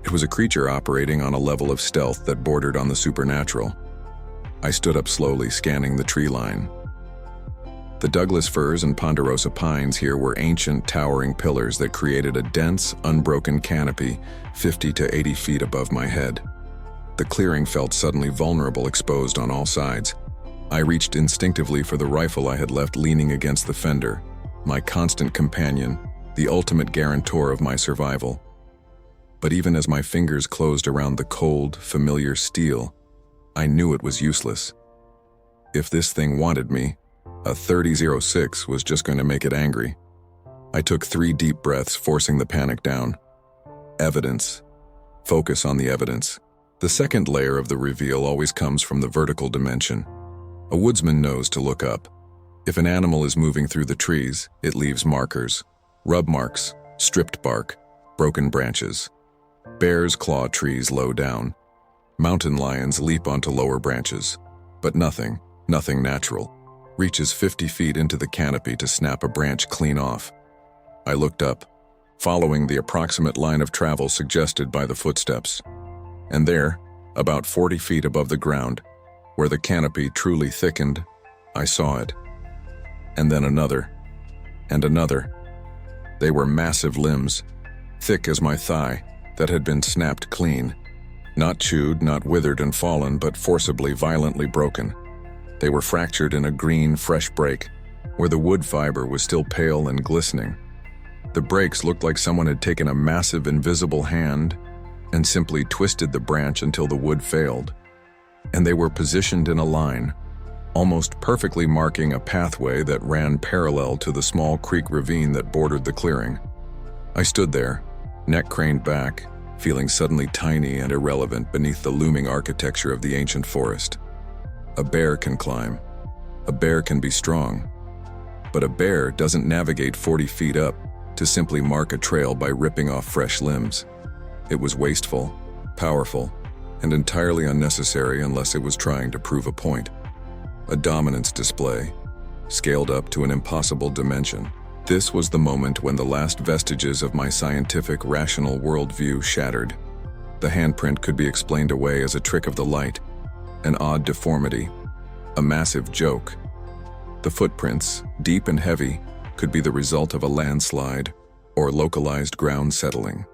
It was a creature operating on a level of stealth that bordered on the supernatural. I stood up slowly, scanning the tree line. The Douglas firs and ponderosa pines here were ancient, towering pillars that created a dense, unbroken canopy 50 to 80 feet above my head. The clearing felt suddenly vulnerable, exposed on all sides. I reached instinctively for the rifle I had left leaning against the fender, my constant companion, the ultimate guarantor of my survival. But even as my fingers closed around the cold, familiar steel, I knew it was useless. If this thing wanted me, a 30-06 was just going to make it angry. I took 3 deep breaths, forcing the panic down. Evidence. Focus on the evidence. The second layer of the reveal always comes from the vertical dimension. A woodsman knows to look up. If an animal is moving through the trees, it leaves markers. Rub marks, stripped bark, broken branches. Bears claw trees low down. Mountain lions leap onto lower branches. But nothing natural, reaches 50 feet into the canopy to snap a branch clean off. I looked up, following the approximate line of travel suggested by the footsteps. And there, about 40 feet above the ground, where the canopy truly thickened, I saw it. And then another, and another. They were massive limbs, thick as my thigh, that had been snapped clean. Not chewed, not withered and fallen, but forcibly, violently broken. They were fractured in a green, fresh break, where the wood fiber was still pale and glistening. The breaks looked like someone had taken a massive, invisible hand and simply twisted the branch until the wood failed. And they were positioned in a line, almost perfectly marking a pathway that ran parallel to the small creek ravine that bordered the clearing. I stood there, neck craned back, feeling suddenly tiny and irrelevant beneath the looming architecture of the ancient forest. A bear can climb. A bear can be strong. But a bear doesn't navigate 40 feet up to simply mark a trail by ripping off fresh limbs. It was wasteful, powerful, and entirely unnecessary unless it was trying to prove a point. A dominance display, scaled up to an impossible dimension. This was the moment when the last vestiges of my scientific, rational worldview shattered. The handprint could be explained away as a trick of the light, an odd deformity. A massive joke. The footprints, deep and heavy, could be the result of a landslide or localized ground settling.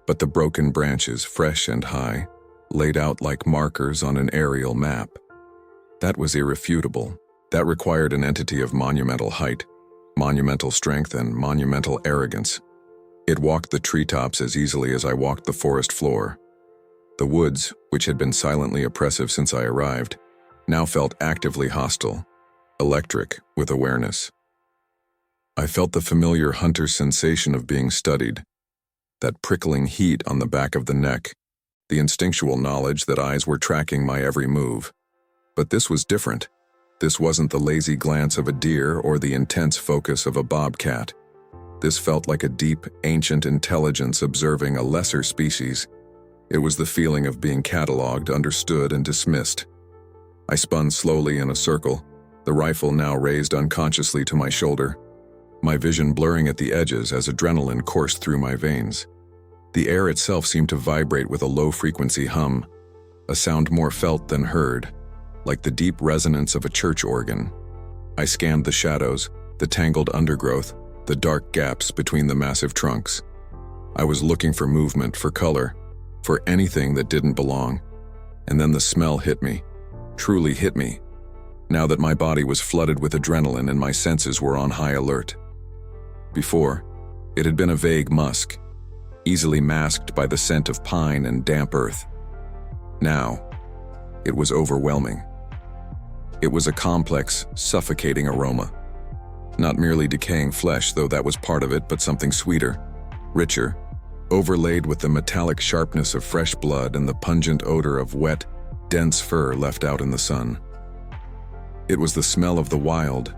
But the broken branches, fresh and high, laid out like markers on an aerial map. That was irrefutable. That required an entity of monumental height, monumental strength, and monumental arrogance. It walked the treetops as easily as I walked the forest floor. The woods, which had been silently oppressive since I arrived, now felt actively hostile, electric with awareness. I felt the familiar hunter's sensation of being studied, that prickling heat on the back of the neck, the instinctual knowledge that eyes were tracking my every move. But this was different. This wasn't the lazy glance of a deer or the intense focus of a bobcat. This felt like a deep, ancient intelligence observing a lesser species. It was the feeling of being cataloged, understood, and dismissed. I spun slowly in a circle, the rifle now raised unconsciously to my shoulder, my vision blurring at the edges as adrenaline coursed through my veins. The air itself seemed to vibrate with a low-frequency hum, a sound more felt than heard, like the deep resonance of a church organ. I scanned the shadows, the tangled undergrowth, the dark gaps between the massive trunks. I was looking for movement, for color, for anything that didn't belong. And then the smell hit me, truly hit me, now that my body was flooded with adrenaline and my senses were on high alert. Before, it had been a vague musk, easily masked by the scent of pine and damp earth. Now, it was overwhelming. It was a complex, suffocating aroma. Not merely decaying flesh, though that was part of it, but something sweeter, richer, overlaid with the metallic sharpness of fresh blood and the pungent odor of wet, dense fur left out in the sun. It was the smell of the wild,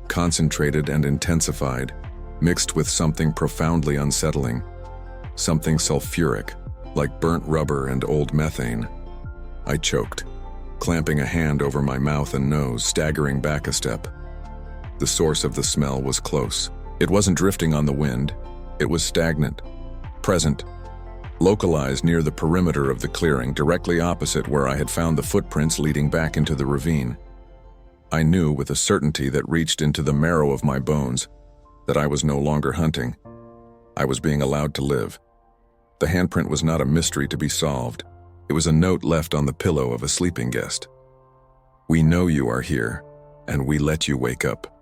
concentrated and intensified, mixed with something profoundly unsettling, something sulfuric, like burnt rubber and old methane. I choked, clamping a hand over my mouth and nose, staggering back a step. The source of the smell was close. It wasn't drifting on the wind. It was stagnant, present, localized near the perimeter of the clearing, directly opposite where I had found the footprints leading back into the ravine. I knew with a certainty that reached into the marrow of my bones that I was no longer hunting. I was being allowed to live. The handprint was not a mystery to be solved. It was a note left on the pillow of a sleeping guest. "We know you are here, and we let you wake up."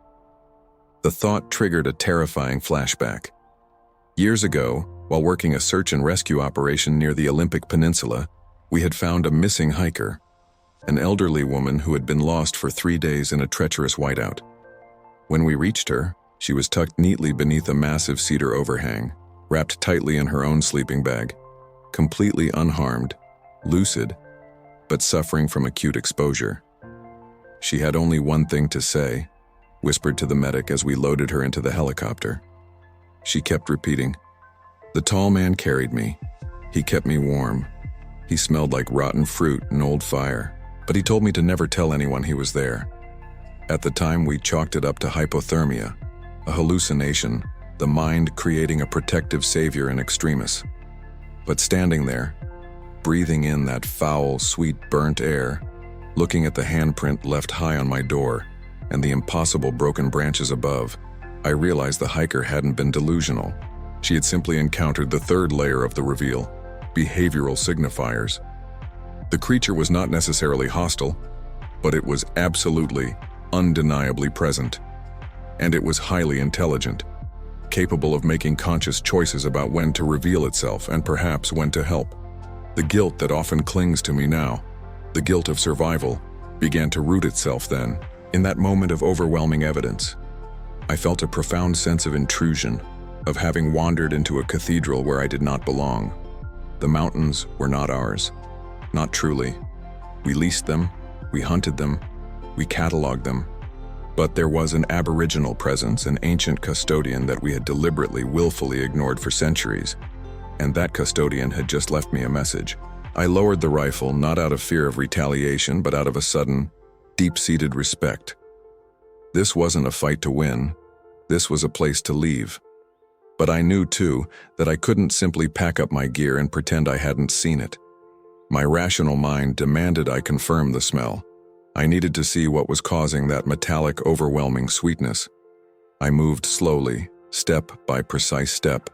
The thought triggered a terrifying flashback. Years ago, while working a search and rescue operation near the Olympic Peninsula, we had found a missing hiker, an elderly woman who had been lost for 3 days in a treacherous whiteout. When we reached her, she was tucked neatly beneath a massive cedar overhang, wrapped tightly in her own sleeping bag, completely unharmed, lucid, but suffering from acute exposure. She had only one thing to say, whispered to the medic as we loaded her into the helicopter. She kept repeating, "The tall man carried me. He kept me warm. He smelled like rotten fruit and old fire, but he told me to never tell anyone he was there." At the time, we chalked it up to hypothermia, a hallucination, the mind creating a protective savior in extremis. But standing there, breathing in that foul, sweet, burnt air, looking at the handprint left high on my door and the impossible broken branches above, I realized the hiker hadn't been delusional. She had simply encountered the third layer of the reveal, behavioral signifiers. The creature was not necessarily hostile, but it was absolutely, undeniably present. And it was highly intelligent, capable of making conscious choices about when to reveal itself and perhaps when to help. The guilt that often clings to me now, the guilt of survival, began to root itself then, in that moment of overwhelming evidence. I felt a profound sense of intrusion, of having wandered into a cathedral where I did not belong. The mountains were not ours, not truly. We leased them, we hunted them, we cataloged them. But there was an aboriginal presence, an ancient custodian that we had deliberately, willfully ignored for centuries. And that custodian had just left me a message. I lowered the rifle, not out of fear of retaliation, but out of a sudden, deep-seated respect. This wasn't a fight to win. This was a place to leave. But I knew, too, that I couldn't simply pack up my gear and pretend I hadn't seen it. My rational mind demanded I confirm the smell, I needed to see what was causing that metallic, overwhelming sweetness. I moved slowly, step by precise step,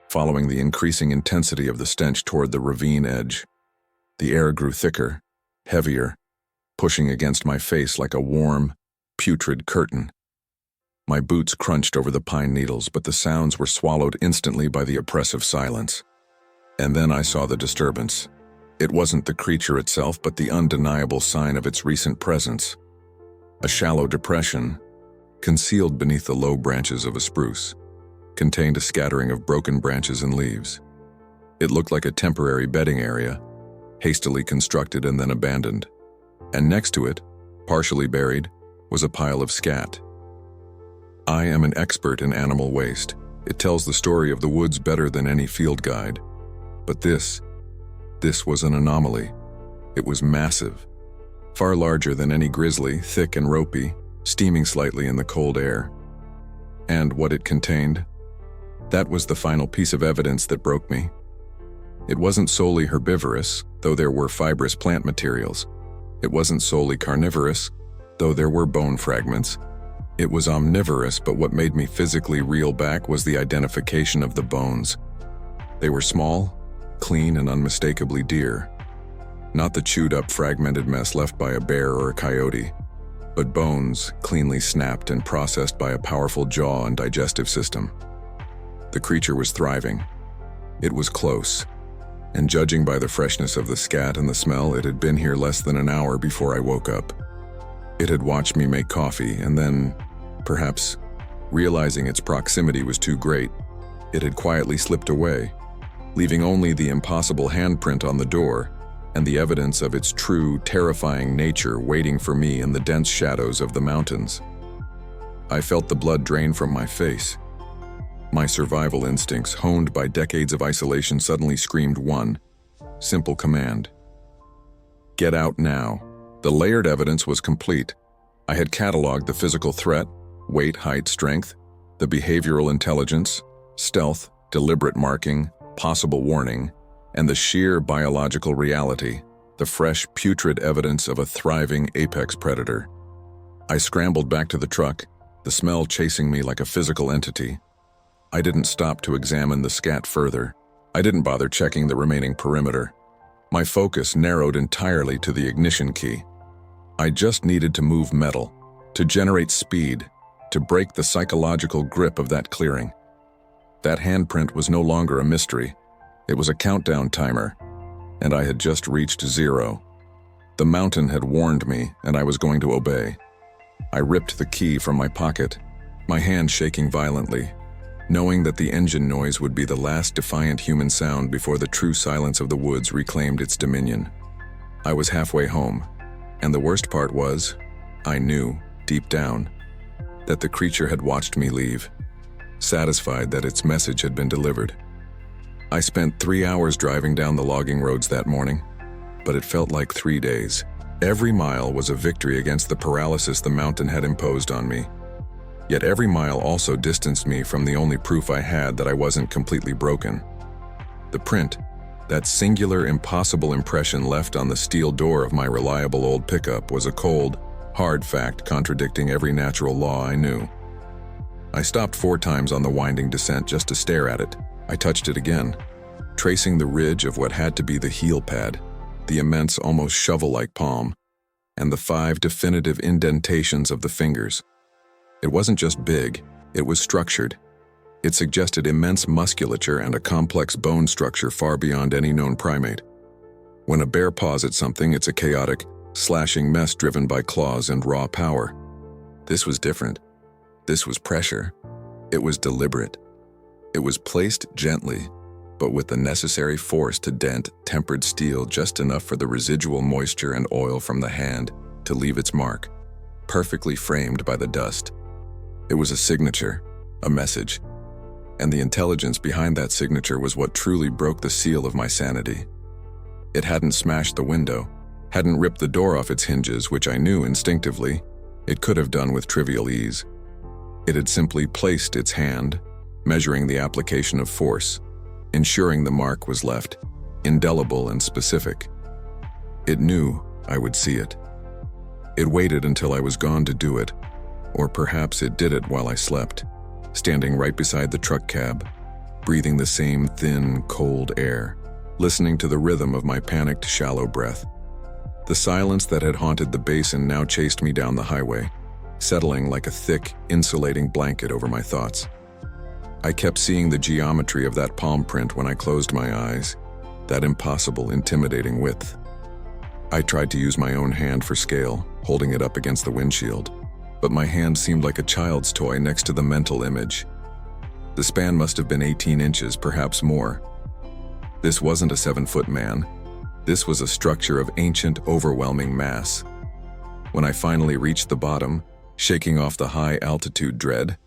following the increasing intensity of the stench toward the ravine edge. The air grew thicker, heavier, pushing against my face like a warm, putrid curtain. My boots crunched over the pine needles, but the sounds were swallowed instantly by the oppressive silence. And then I saw the disturbance. It wasn't the creature itself, but the undeniable sign of its recent presence. A shallow depression, concealed beneath the low branches of a spruce, contained a scattering of broken branches and leaves. It looked like a temporary bedding area, hastily constructed and then abandoned. And next to it, partially buried, was a pile of scat. I am an expert in animal waste. It tells the story of the woods better than any field guide. But this was an anomaly. It was massive, far larger than any grizzly, thick and ropey, steaming slightly in the cold air. And what it contained? That was the final piece of evidence that broke me. It wasn't solely herbivorous, though there were fibrous plant materials. It wasn't solely carnivorous, though there were bone fragments. It was omnivorous, but what made me physically reel back was the identification of the bones. They were small, clean, and unmistakably deer. Not the chewed-up, fragmented mess left by a bear or a coyote, but bones cleanly snapped and processed by a powerful jaw and digestive system. The creature was thriving. It was close, and judging by the freshness of the scat and the smell, it had been here less than an hour before I woke up. It had watched me make coffee, and then, perhaps, realizing its proximity was too great, it had quietly slipped away, leaving only the impossible handprint on the door and the evidence of its true, terrifying nature waiting for me in the dense shadows of the mountains. I felt the blood drain from my face. My survival instincts, honed by decades of isolation, suddenly screamed one simple command: get out now. The layered evidence was complete. I had cataloged the physical threat, weight, height, strength, the behavioral intelligence, stealth, deliberate marking, possible warning, and the sheer biological reality, the fresh, putrid evidence of a thriving apex predator. I scrambled back to the truck, the smell chasing me like a physical entity. I didn't stop to examine the scat further. I didn't bother checking the remaining perimeter. My focus narrowed entirely to the ignition key. I just needed to move metal, to generate speed, to break the psychological grip of that clearing. That handprint was no longer a mystery. It was a countdown timer, and I had just reached 0. The mountain had warned me, and I was going to obey. I ripped the key from my pocket, my hand shaking violently, knowing that the engine noise would be the last defiant human sound before the true silence of the woods reclaimed its dominion. I was halfway home, and the worst part was, I knew, deep down, that the creature had watched me leave, satisfied that its message had been delivered. I spent 3 hours driving down the logging roads that morning, but it felt like 3 days. Every mile was a victory against the paralysis the mountain had imposed on me. Yet every mile also distanced me from the only proof I had that I wasn't completely broken. The print, that singular, impossible impression left on the steel door of my reliable old pickup, was a cold, hard fact contradicting every natural law I knew. I stopped 4 times on the winding descent just to stare at it. I touched it again, tracing the ridge of what had to be the heel pad, the immense, almost shovel-like palm, and the 5 definitive indentations of the fingers. It wasn't just big, it was structured. It suggested immense musculature and a complex bone structure far beyond any known primate. When a bear paws at something, it's a chaotic, slashing mess driven by claws and raw power. This was different. This was pressure. It was deliberate. It was placed gently, but with the necessary force to dent tempered steel just enough for the residual moisture and oil from the hand to leave its mark, perfectly framed by the dust. It was a signature, a message, and the intelligence behind that signature was what truly broke the seal of my sanity. It hadn't smashed the window, hadn't ripped the door off its hinges, which I knew instinctively it could have done with trivial ease. It had simply placed its hand, measuring the application of force, ensuring the mark was left, indelible and specific. It knew I would see it. It waited until I was gone to do it, or perhaps it did it while I slept, standing right beside the truck cab, breathing the same thin, cold air, listening to the rhythm of my panicked, shallow breath. The silence that had haunted the basin now chased me down the highway, settling like a thick, insulating blanket over my thoughts. I kept seeing the geometry of that palm print when I closed my eyes, that impossible, intimidating width. I tried to use my own hand for scale, holding it up against the windshield, but my hand seemed like a child's toy next to the mental image. The span must have been 18 inches, perhaps more. This wasn't a 7-foot man. This was a structure of ancient, overwhelming mass. When I finally reached the bottom, shaking off the high-altitude dread,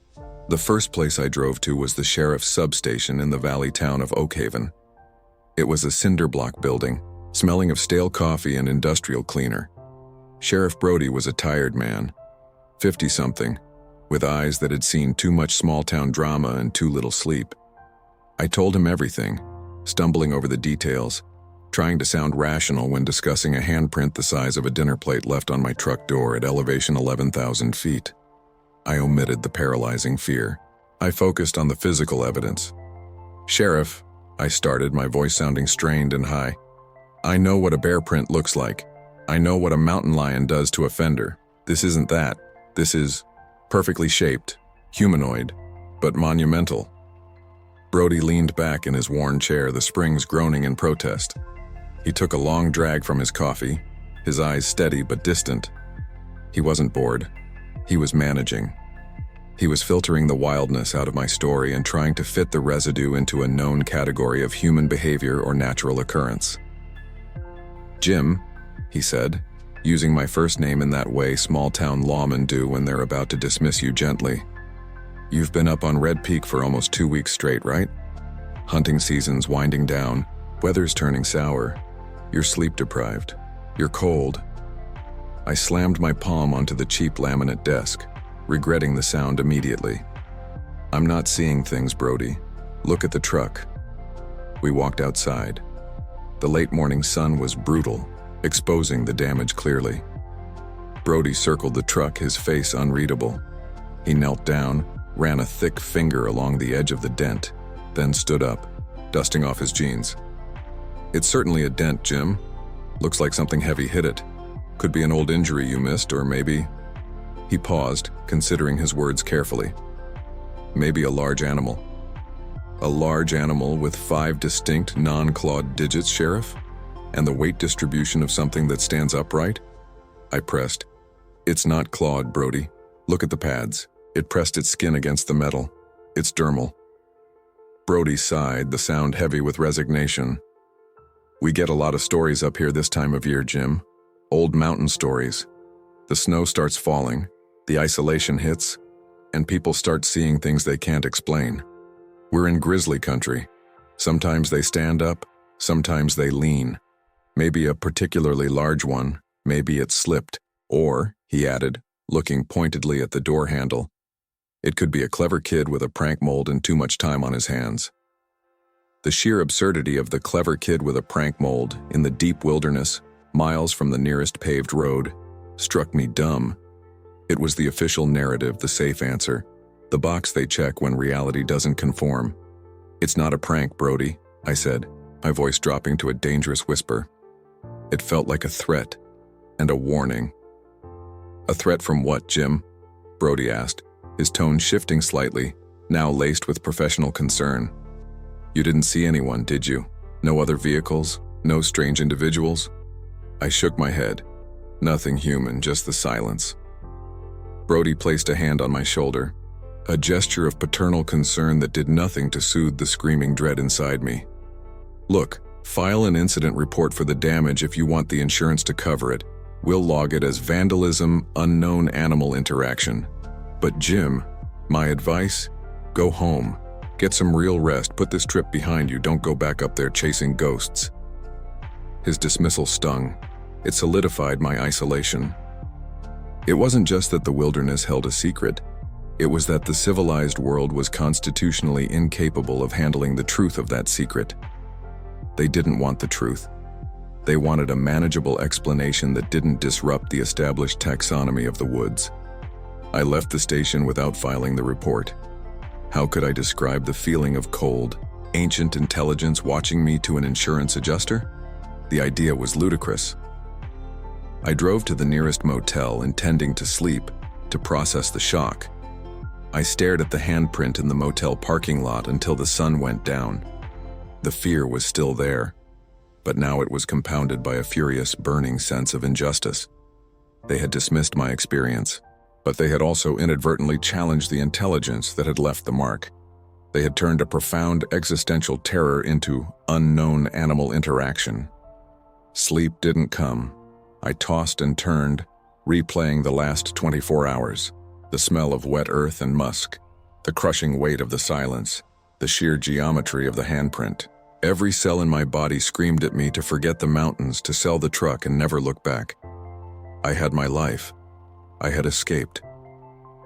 the first place I drove to was the sheriff's substation in the valley town of Oakhaven. It was a cinder block building, smelling of stale coffee and industrial cleaner. Sheriff Brody was a tired man, 50-something, with eyes that had seen too much small-town drama and too little sleep. I told him everything, stumbling over the details, trying to sound rational when discussing a handprint the size of a dinner plate left on my truck door at elevation 11,000 feet. I omitted the paralyzing fear. I focused on the physical evidence. "Sheriff," I started, my voice sounding strained and high. "I know what a bear print looks like. I know what a mountain lion does to a fender. This isn't that. This is perfectly shaped, humanoid, but monumental." Brody leaned back in his worn chair, the springs groaning in protest. He took a long drag from his coffee, his eyes steady but distant. He wasn't bored. He was managing. He was filtering the wildness out of my story and trying to fit the residue into a known category of human behavior or natural occurrence. "Jim," he said, using my first name in that way small-town lawmen do when they're about to dismiss you gently. "You've been up on Red Peak for almost 2 weeks straight, right? Hunting season's winding down, weather's turning sour, you're sleep-deprived, you're cold." I slammed my palm onto the cheap laminate desk, regretting the sound immediately. "I'm not seeing things, Brody. Look at the truck." We walked outside. The late morning sun was brutal, exposing the damage clearly. Brody circled the truck, his face unreadable. He knelt down, ran a thick finger along the edge of the dent, then stood up, dusting off his jeans. "It's certainly a dent, Jim. Looks like something heavy hit it. Could be an old injury you missed, or maybe..." He paused, considering his words carefully. "Maybe a large animal." "A large animal with 5 distinct, non-clawed digits, Sheriff? And the weight distribution of something that stands upright?" I pressed. "It's not clawed, Brody. Look at the pads. It pressed its skin against the metal. It's dermal." Brody sighed, the sound heavy with resignation. "We get a lot of stories up here this time of year, Jim. Old mountain stories. The snow starts falling, the isolation hits, and people start seeing things they can't explain. We're in grizzly country. Sometimes they stand up, sometimes they lean. Maybe a particularly large one, maybe it slipped, or," he added, looking pointedly at the door handle, "it could be a clever kid with a prank mold and too much time on his hands." The sheer absurdity of the clever kid with a prank mold in the deep wilderness, miles from the nearest paved road, struck me dumb. It was the official narrative, the safe answer, the box they check when reality doesn't conform. "It's not a prank, Brody," I said, my voice dropping to a dangerous whisper. It felt like a threat, and a warning. "A threat from what, Jim?" Brody asked, his tone shifting slightly, now laced with professional concern. "You didn't see anyone, did you? No other vehicles? No strange individuals?" I shook my head. Nothing human, just the silence. Brody placed a hand on my shoulder, a gesture of paternal concern that did nothing to soothe the screaming dread inside me. "Look, file an incident report for the damage if you want the insurance to cover it. We'll log it as vandalism, unknown animal interaction. But Jim, my advice? Go home. Get some real rest, put this trip behind you, don't go back up there chasing ghosts." His dismissal stung. It solidified my isolation. It wasn't just that the wilderness held a secret. It was that the civilized world was constitutionally incapable of handling the truth of that secret. They didn't want the truth. They wanted a manageable explanation that didn't disrupt the established taxonomy of the woods. I left the station without filing the report. How could I describe the feeling of cold, ancient intelligence watching me to an insurance adjuster? The idea was ludicrous. I drove to the nearest motel intending to sleep, to process the shock. I stared at the handprint in the motel parking lot until the sun went down. The fear was still there, but now it was compounded by a furious, burning sense of injustice. They had dismissed my experience, but they had also inadvertently challenged the intelligence that had left the mark. They had turned a profound existential terror into unknown animal interaction. Sleep didn't come. I tossed and turned, replaying the last 24 hours. The smell of wet earth and musk, the crushing weight of the silence, the sheer geometry of the handprint. Every cell in my body screamed at me to forget the mountains, to sell the truck and never look back. I had my life. I had escaped.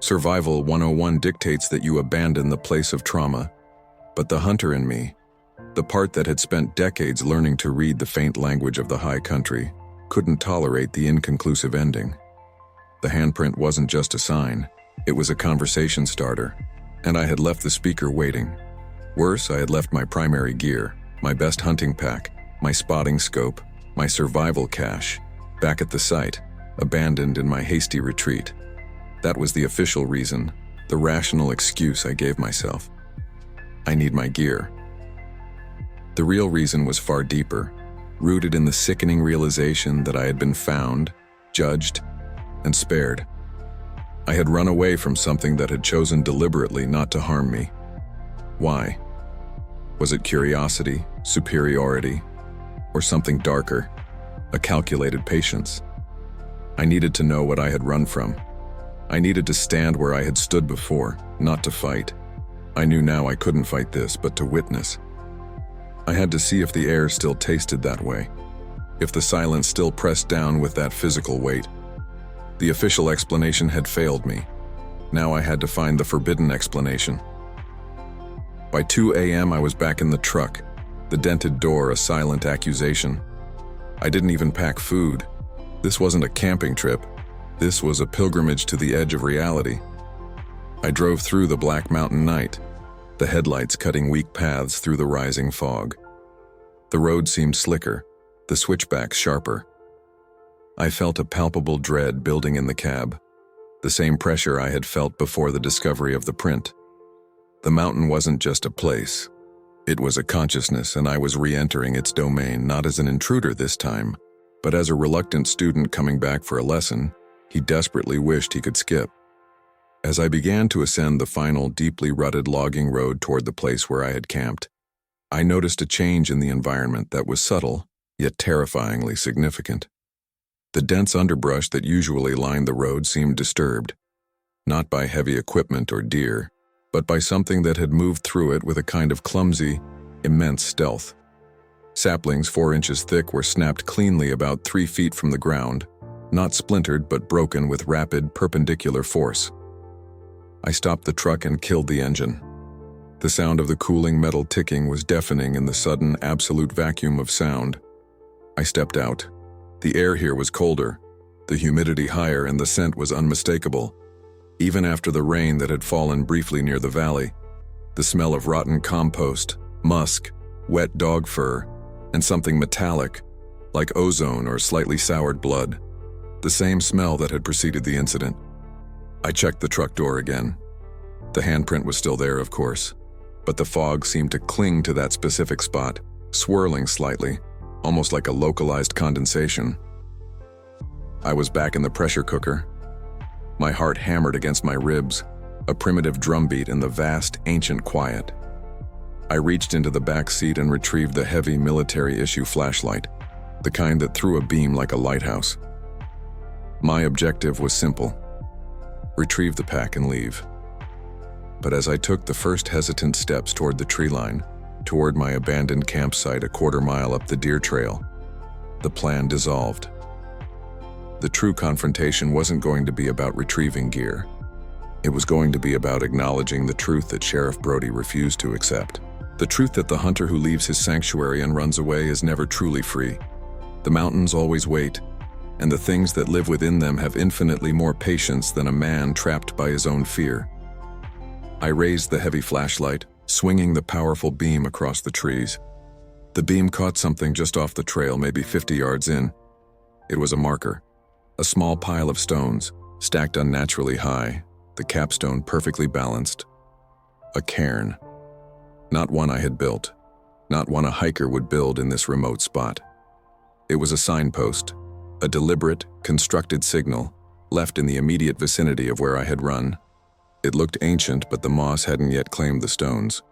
Survival 101 dictates that you abandon the place of trauma, but the hunter in me, the part that had spent decades learning to read the faint language of the high country, couldn't tolerate the inconclusive ending. The handprint wasn't just a sign, it was a conversation starter, and I had left the speaker waiting. Worse, I had left my primary gear, my best hunting pack, my spotting scope, my survival cache, back at the site, abandoned in my hasty retreat. That was the official reason, the rational excuse I gave myself. I need my gear. The real reason was far deeper, rooted in the sickening realization that I had been found, judged, and spared. I had run away from something that had chosen deliberately not to harm me. Why? Was it curiosity, superiority, or something darker, a calculated patience? I needed to know what I had run from. I needed to stand where I had stood before, not to fight. I knew now I couldn't fight this, but to witness. I had to see if the air still tasted that way, if the silence still pressed down with that physical weight. The official explanation had failed me. Now I had to find the forbidden explanation. By 2 a.m. I was back in the truck, the dented door a silent accusation. I didn't even pack food. This wasn't a camping trip. This was a pilgrimage to the edge of reality. I drove through the black mountain night, the headlights cutting weak paths through the rising fog. The road seemed slicker, the switchbacks sharper. I felt a palpable dread building in the cab, the same pressure I had felt before the discovery of the print. The mountain wasn't just a place. It was a consciousness, and I was re-entering its domain not as an intruder this time, but as a reluctant student coming back for a lesson he desperately wished he could skip. As I began to ascend the final deeply rutted logging road toward the place where I had camped, I noticed a change in the environment that was subtle, yet terrifyingly significant. The dense underbrush that usually lined the road seemed disturbed, not by heavy equipment or deer, but by something that had moved through it with a kind of clumsy, immense stealth. Saplings 4 inches thick were snapped cleanly about 3 feet from the ground, not splintered but broken with rapid, perpendicular force. I stopped the truck and killed the engine. The sound of the cooling metal ticking was deafening in the sudden, absolute vacuum of sound. I stepped out. The air here was colder, the humidity higher, and the scent was unmistakable. Even after the rain that had fallen briefly near the valley, the smell of rotten compost, musk, wet dog fur, and something metallic, like ozone or slightly soured blood, the same smell that had preceded the incident. I checked the truck door again. The handprint was still there, of course, but the fog seemed to cling to that specific spot, swirling slightly, almost like a localized condensation. I was back in the pressure cooker. My heart hammered against my ribs, a primitive drumbeat in the vast, ancient quiet. I reached into the back seat and retrieved the heavy military-issue flashlight, the kind that threw a beam like a lighthouse. My objective was simple: retrieve the pack and leave. But as I took the first hesitant steps toward the tree line, toward my abandoned campsite a quarter-mile up the deer trail, the plan dissolved. The true confrontation wasn't going to be about retrieving gear. It was going to be about acknowledging the truth that Sheriff Brody refused to accept. The truth that the hunter who leaves his sanctuary and runs away is never truly free. The mountains always wait, and the things that live within them have infinitely more patience than a man trapped by his own fear. I raised the heavy flashlight, swinging the powerful beam across the trees. The beam caught something just off the trail, maybe 50 yards in. It was a marker, a small pile of stones, stacked unnaturally high, the capstone perfectly balanced. A cairn. Not one I had built, not one a hiker would build in this remote spot. It was a signpost, a deliberate, constructed signal, left in the immediate vicinity of where I had run. It looked ancient, but the moss hadn't yet claimed the stones.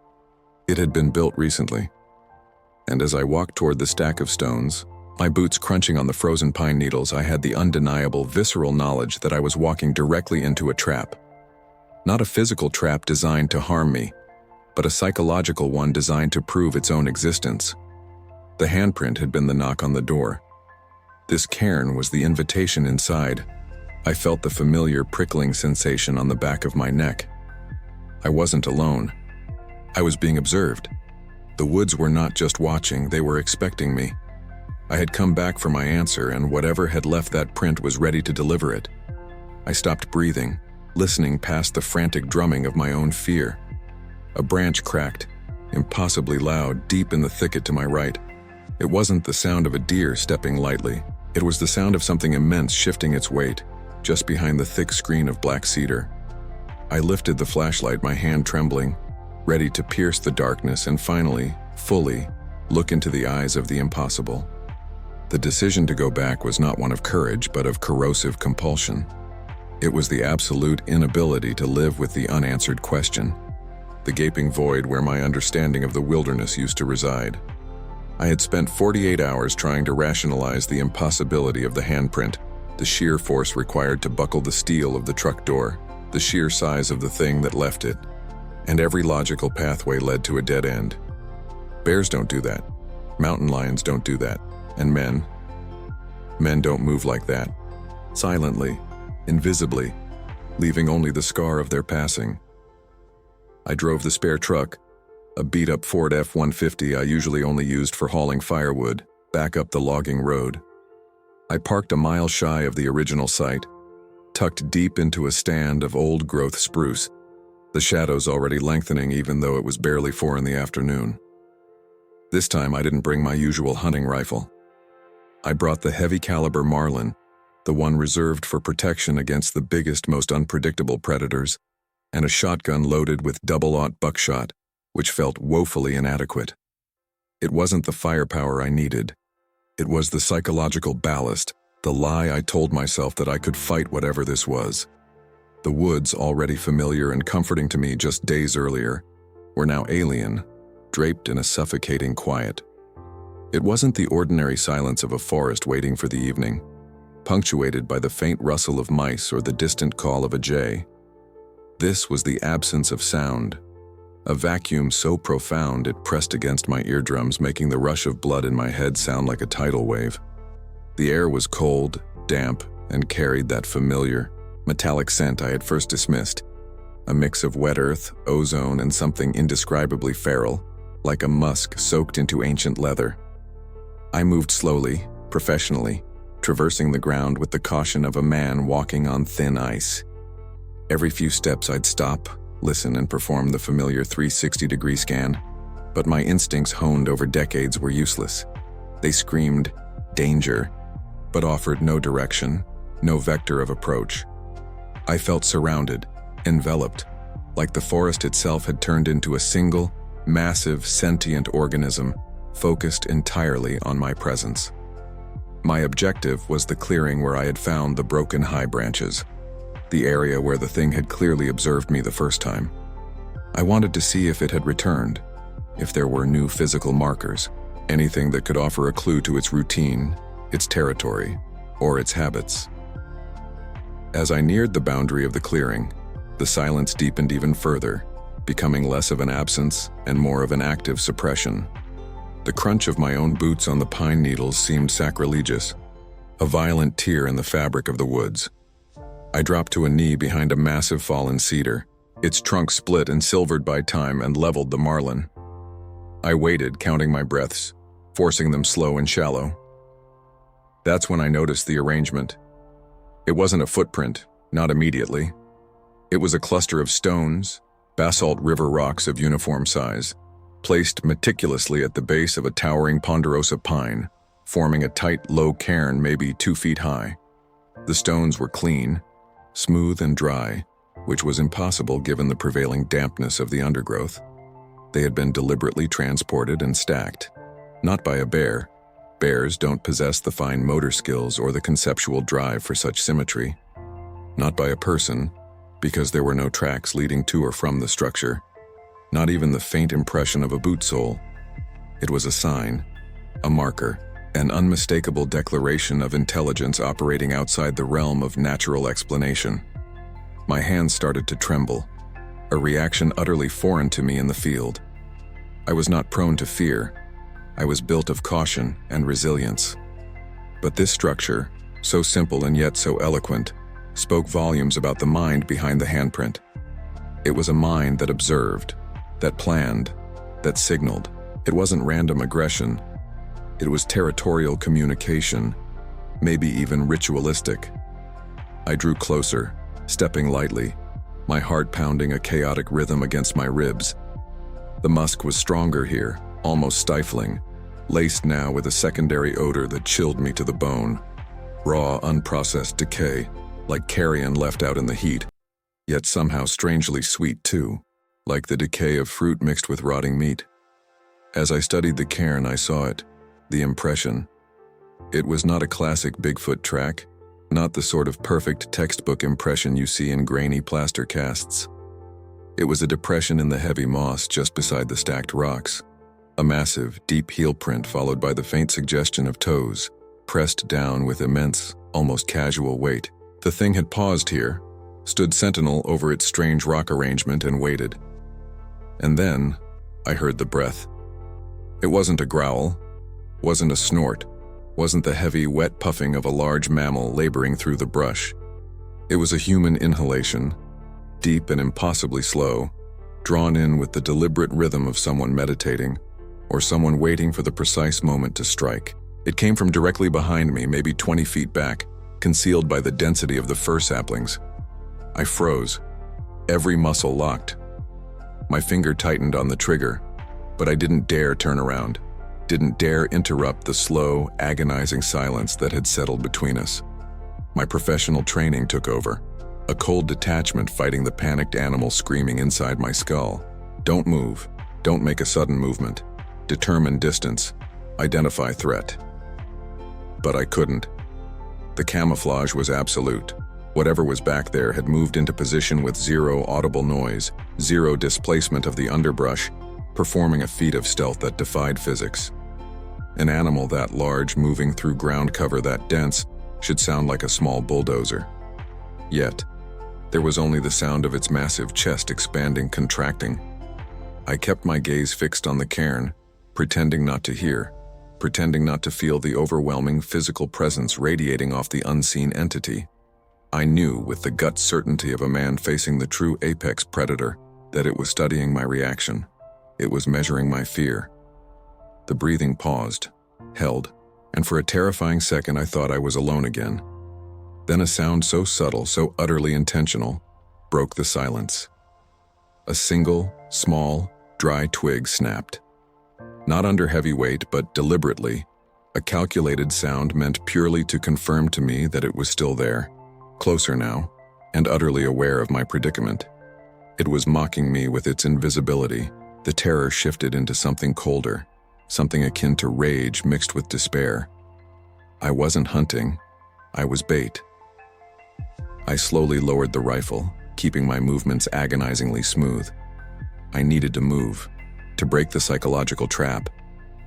It had been built recently. And as I walked toward the stack of stones, my boots crunching on the frozen pine needles, I had the undeniable, visceral knowledge that I was walking directly into a trap. Not a physical trap designed to harm me, but a psychological one designed to prove its own existence. The handprint had been the knock on the door. This cairn was the invitation inside. I felt the familiar prickling sensation on the back of my neck. I wasn't alone. I was being observed. The woods were not just watching, they were expecting me. I had come back for my answer, and whatever had left that print was ready to deliver it. I stopped breathing, listening past the frantic drumming of my own fear. A branch cracked, impossibly loud, deep in the thicket to my right. It wasn't the sound of a deer stepping lightly. It was the sound of something immense shifting its weight, just behind the thick screen of black cedar. I lifted the flashlight, my hand trembling, ready to pierce the darkness and finally, fully, look into the eyes of the impossible. The decision to go back was not one of courage, but of corrosive compulsion. It was the absolute inability to live with the unanswered question, the gaping void where my understanding of the wilderness used to reside. I had spent 48 hours trying to rationalize the impossibility of the handprint, the sheer force required to buckle the steel of the truck door, the sheer size of the thing that left it, and every logical pathway led to a dead end. Bears don't do that. Mountain lions don't do that. And men don't move like that. Silently, invisibly, leaving only the scar of their passing. I drove the spare truck, a beat-up Ford F-150 I usually only used for hauling firewood, back up the logging road. I parked a mile shy of the original site, tucked deep into a stand of old-growth spruce, the shadows already lengthening even though it was barely 4 in the afternoon. This time I didn't bring my usual hunting rifle. I brought the heavy-caliber Marlin, the one reserved for protection against the biggest, most unpredictable predators, and a shotgun loaded with double-aught buckshot, which felt woefully inadequate. It wasn't the firepower I needed. It was the psychological ballast, the lie I told myself that I could fight whatever this was. The woods, already familiar and comforting to me just days earlier, were now alien, draped in a suffocating quiet. It wasn't the ordinary silence of a forest waiting for the evening, punctuated by the faint rustle of mice or the distant call of a jay. This was the absence of sound, a vacuum so profound it pressed against my eardrums, making the rush of blood in my head sound like a tidal wave. The air was cold, damp, and carried that familiar, metallic scent I had first dismissed, a mix of wet earth, ozone, and something indescribably feral, like a musk soaked into ancient leather. I moved slowly, professionally, traversing the ground with the caution of a man walking on thin ice. Every few steps I'd stop, listen, and perform the familiar 360-degree scan, but my instincts honed over decades were useless. They screamed, danger, but offered no direction, no vector of approach. I felt surrounded, enveloped, like the forest itself had turned into a single, massive, sentient organism, focused entirely on my presence. My objective was the clearing where I had found the broken high branches, the area where the thing had clearly observed me the first time. I wanted to see if it had returned, if there were new physical markers, anything that could offer a clue to its routine, its territory, or its habits. As I neared the boundary of the clearing, the silence deepened even further, becoming less of an absence and more of an active suppression. The crunch of my own boots on the pine needles seemed sacrilegious, a violent tear in the fabric of the woods. I dropped to a knee behind a massive fallen cedar, its trunk split and silvered by time, and leveled the Marlin. I waited, counting my breaths, forcing them slow and shallow. That's when I noticed the arrangement. It wasn't a footprint, not immediately. It was a cluster of stones, basalt river rocks of uniform size, placed meticulously at the base of a towering ponderosa pine, forming a tight, low cairn maybe 2 feet high. The stones were clean, smooth and dry, which was impossible given the prevailing dampness of the undergrowth. They had been deliberately transported and stacked, not by a bear. Bears don't possess the fine motor skills or the conceptual drive for such symmetry. Not by a person, because there were no tracks leading to or from the structure, not even the faint impression of a boot sole. It was a sign, a marker, an unmistakable declaration of intelligence operating outside the realm of natural explanation. My hands started to tremble, a reaction utterly foreign to me in the field. I was not prone to fear. I was built of caution and resilience. But this structure, so simple and yet so eloquent, spoke volumes about the mind behind the handprint. It was a mind that observed, that planned, that signaled. It wasn't random aggression. It was territorial communication, maybe even ritualistic. I drew closer, stepping lightly, my heart pounding a chaotic rhythm against my ribs. The musk was stronger here, almost stifling, laced now with a secondary odor that chilled me to the bone. Raw, unprocessed decay, like carrion left out in the heat, yet somehow strangely sweet too, like the decay of fruit mixed with rotting meat. As I studied the cairn, I saw it, the impression. It was not a classic Bigfoot track, not the sort of perfect textbook impression you see in grainy plaster casts. It was a depression in the heavy moss just beside the stacked rocks, a massive, deep heel print followed by the faint suggestion of toes, pressed down with immense, almost casual weight. The thing had paused here, stood sentinel over its strange rock arrangement and waited. And then, I heard the breath. It wasn't a growl, wasn't a snort, wasn't the heavy, wet puffing of a large mammal laboring through the brush. It was a human inhalation, deep and impossibly slow, drawn in with the deliberate rhythm of someone meditating, or someone waiting for the precise moment to strike. It came from directly behind me, maybe 20 feet back, concealed by the density of the fir saplings. I froze, every muscle locked. My finger tightened on the trigger, but I didn't dare turn around, didn't dare interrupt the slow, agonizing silence that had settled between us. My professional training took over, a cold detachment fighting the panicked animal screaming inside my skull. Don't move, don't make a sudden movement, determine distance, identify threat. But I couldn't. The camouflage was absolute. Whatever was back there had moved into position with zero audible noise, zero displacement of the underbrush, performing a feat of stealth that defied physics. An animal that large moving through ground cover that dense should sound like a small bulldozer. Yet, there was only the sound of its massive chest expanding, contracting. I kept my gaze fixed on the cairn, pretending not to hear, pretending not to feel the overwhelming physical presence radiating off the unseen entity. I knew with the gut certainty of a man facing the true apex predator that it was studying my reaction. It was measuring my fear. The breathing paused, held, and for a terrifying second I thought I was alone again. Then a sound so subtle, so utterly intentional, broke the silence. A single, small, dry twig snapped. Not under heavy weight, but deliberately, a calculated sound meant purely to confirm to me that it was still there, closer now, and utterly aware of my predicament. It was mocking me with its invisibility. The terror shifted into something colder, something akin to rage mixed with despair. I wasn't hunting, I was bait. I slowly lowered the rifle, keeping my movements agonizingly smooth. I needed to move, to break the psychological trap,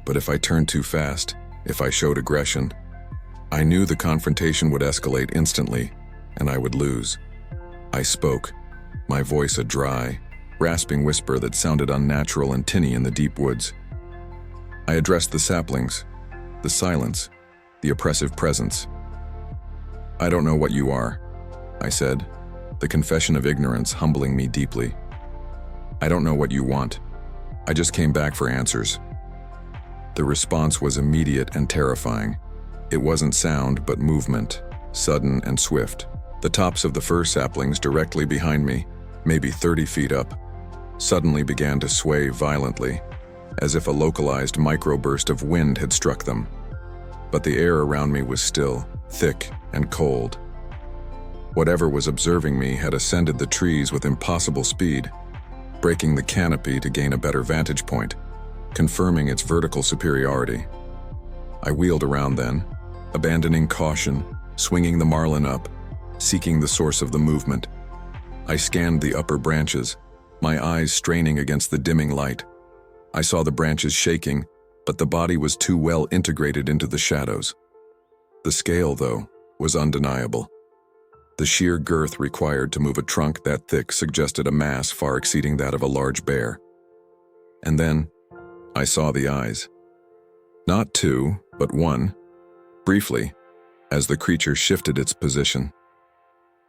but if I turned too fast, if I showed aggression, I knew the confrontation would escalate instantly, and I would lose. I spoke, my voice a dry, rasping whisper that sounded unnatural and tinny in the deep woods. I addressed the saplings, the silence, the oppressive presence. I don't know what you are, I said, the confession of ignorance humbling me deeply. I don't know what you want. I just came back for answers. The response was immediate and terrifying. It wasn't sound, but movement, sudden and swift. The tops of the fir saplings directly behind me, maybe 30 feet up, suddenly began to sway violently, as if a localized microburst of wind had struck them. But the air around me was still, thick and cold. Whatever was observing me had ascended the trees with impossible speed, breaking the canopy to gain a better vantage point, confirming its vertical superiority. I wheeled around then, abandoning caution, swinging the marlin up, seeking the source of the movement. I scanned the upper branches, my eyes straining against the dimming light. I saw the branches shaking, but the body was too well integrated into the shadows. The scale, though, was undeniable. The sheer girth required to move a trunk that thick suggested a mass far exceeding that of a large bear. And then, I saw the eyes. Not two, but one, briefly, as the creature shifted its position.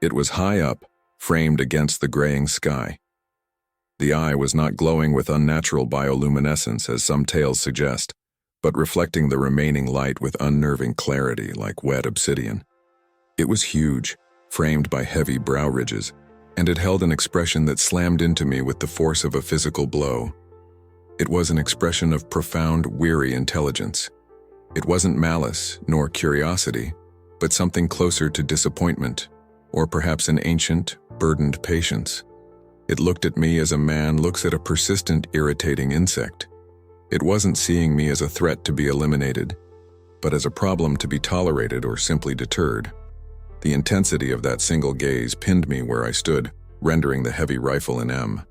It was high up, framed against the graying sky. The eye was not glowing with unnatural bioluminescence, as some tales suggest, but reflecting the remaining light with unnerving clarity like wet obsidian. It was huge, framed by heavy brow ridges, and it held an expression that slammed into me with the force of a physical blow. It was an expression of profound, weary intelligence. It wasn't malice nor curiosity, but something closer to disappointment, or perhaps an ancient, burdened patience. It looked at me as a man looks at a persistent, irritating insect. It wasn't seeing me as a threat to be eliminated, but as a problem to be tolerated or simply deterred. The intensity of that single gaze pinned me where I stood, rendering the heavy rifle in M.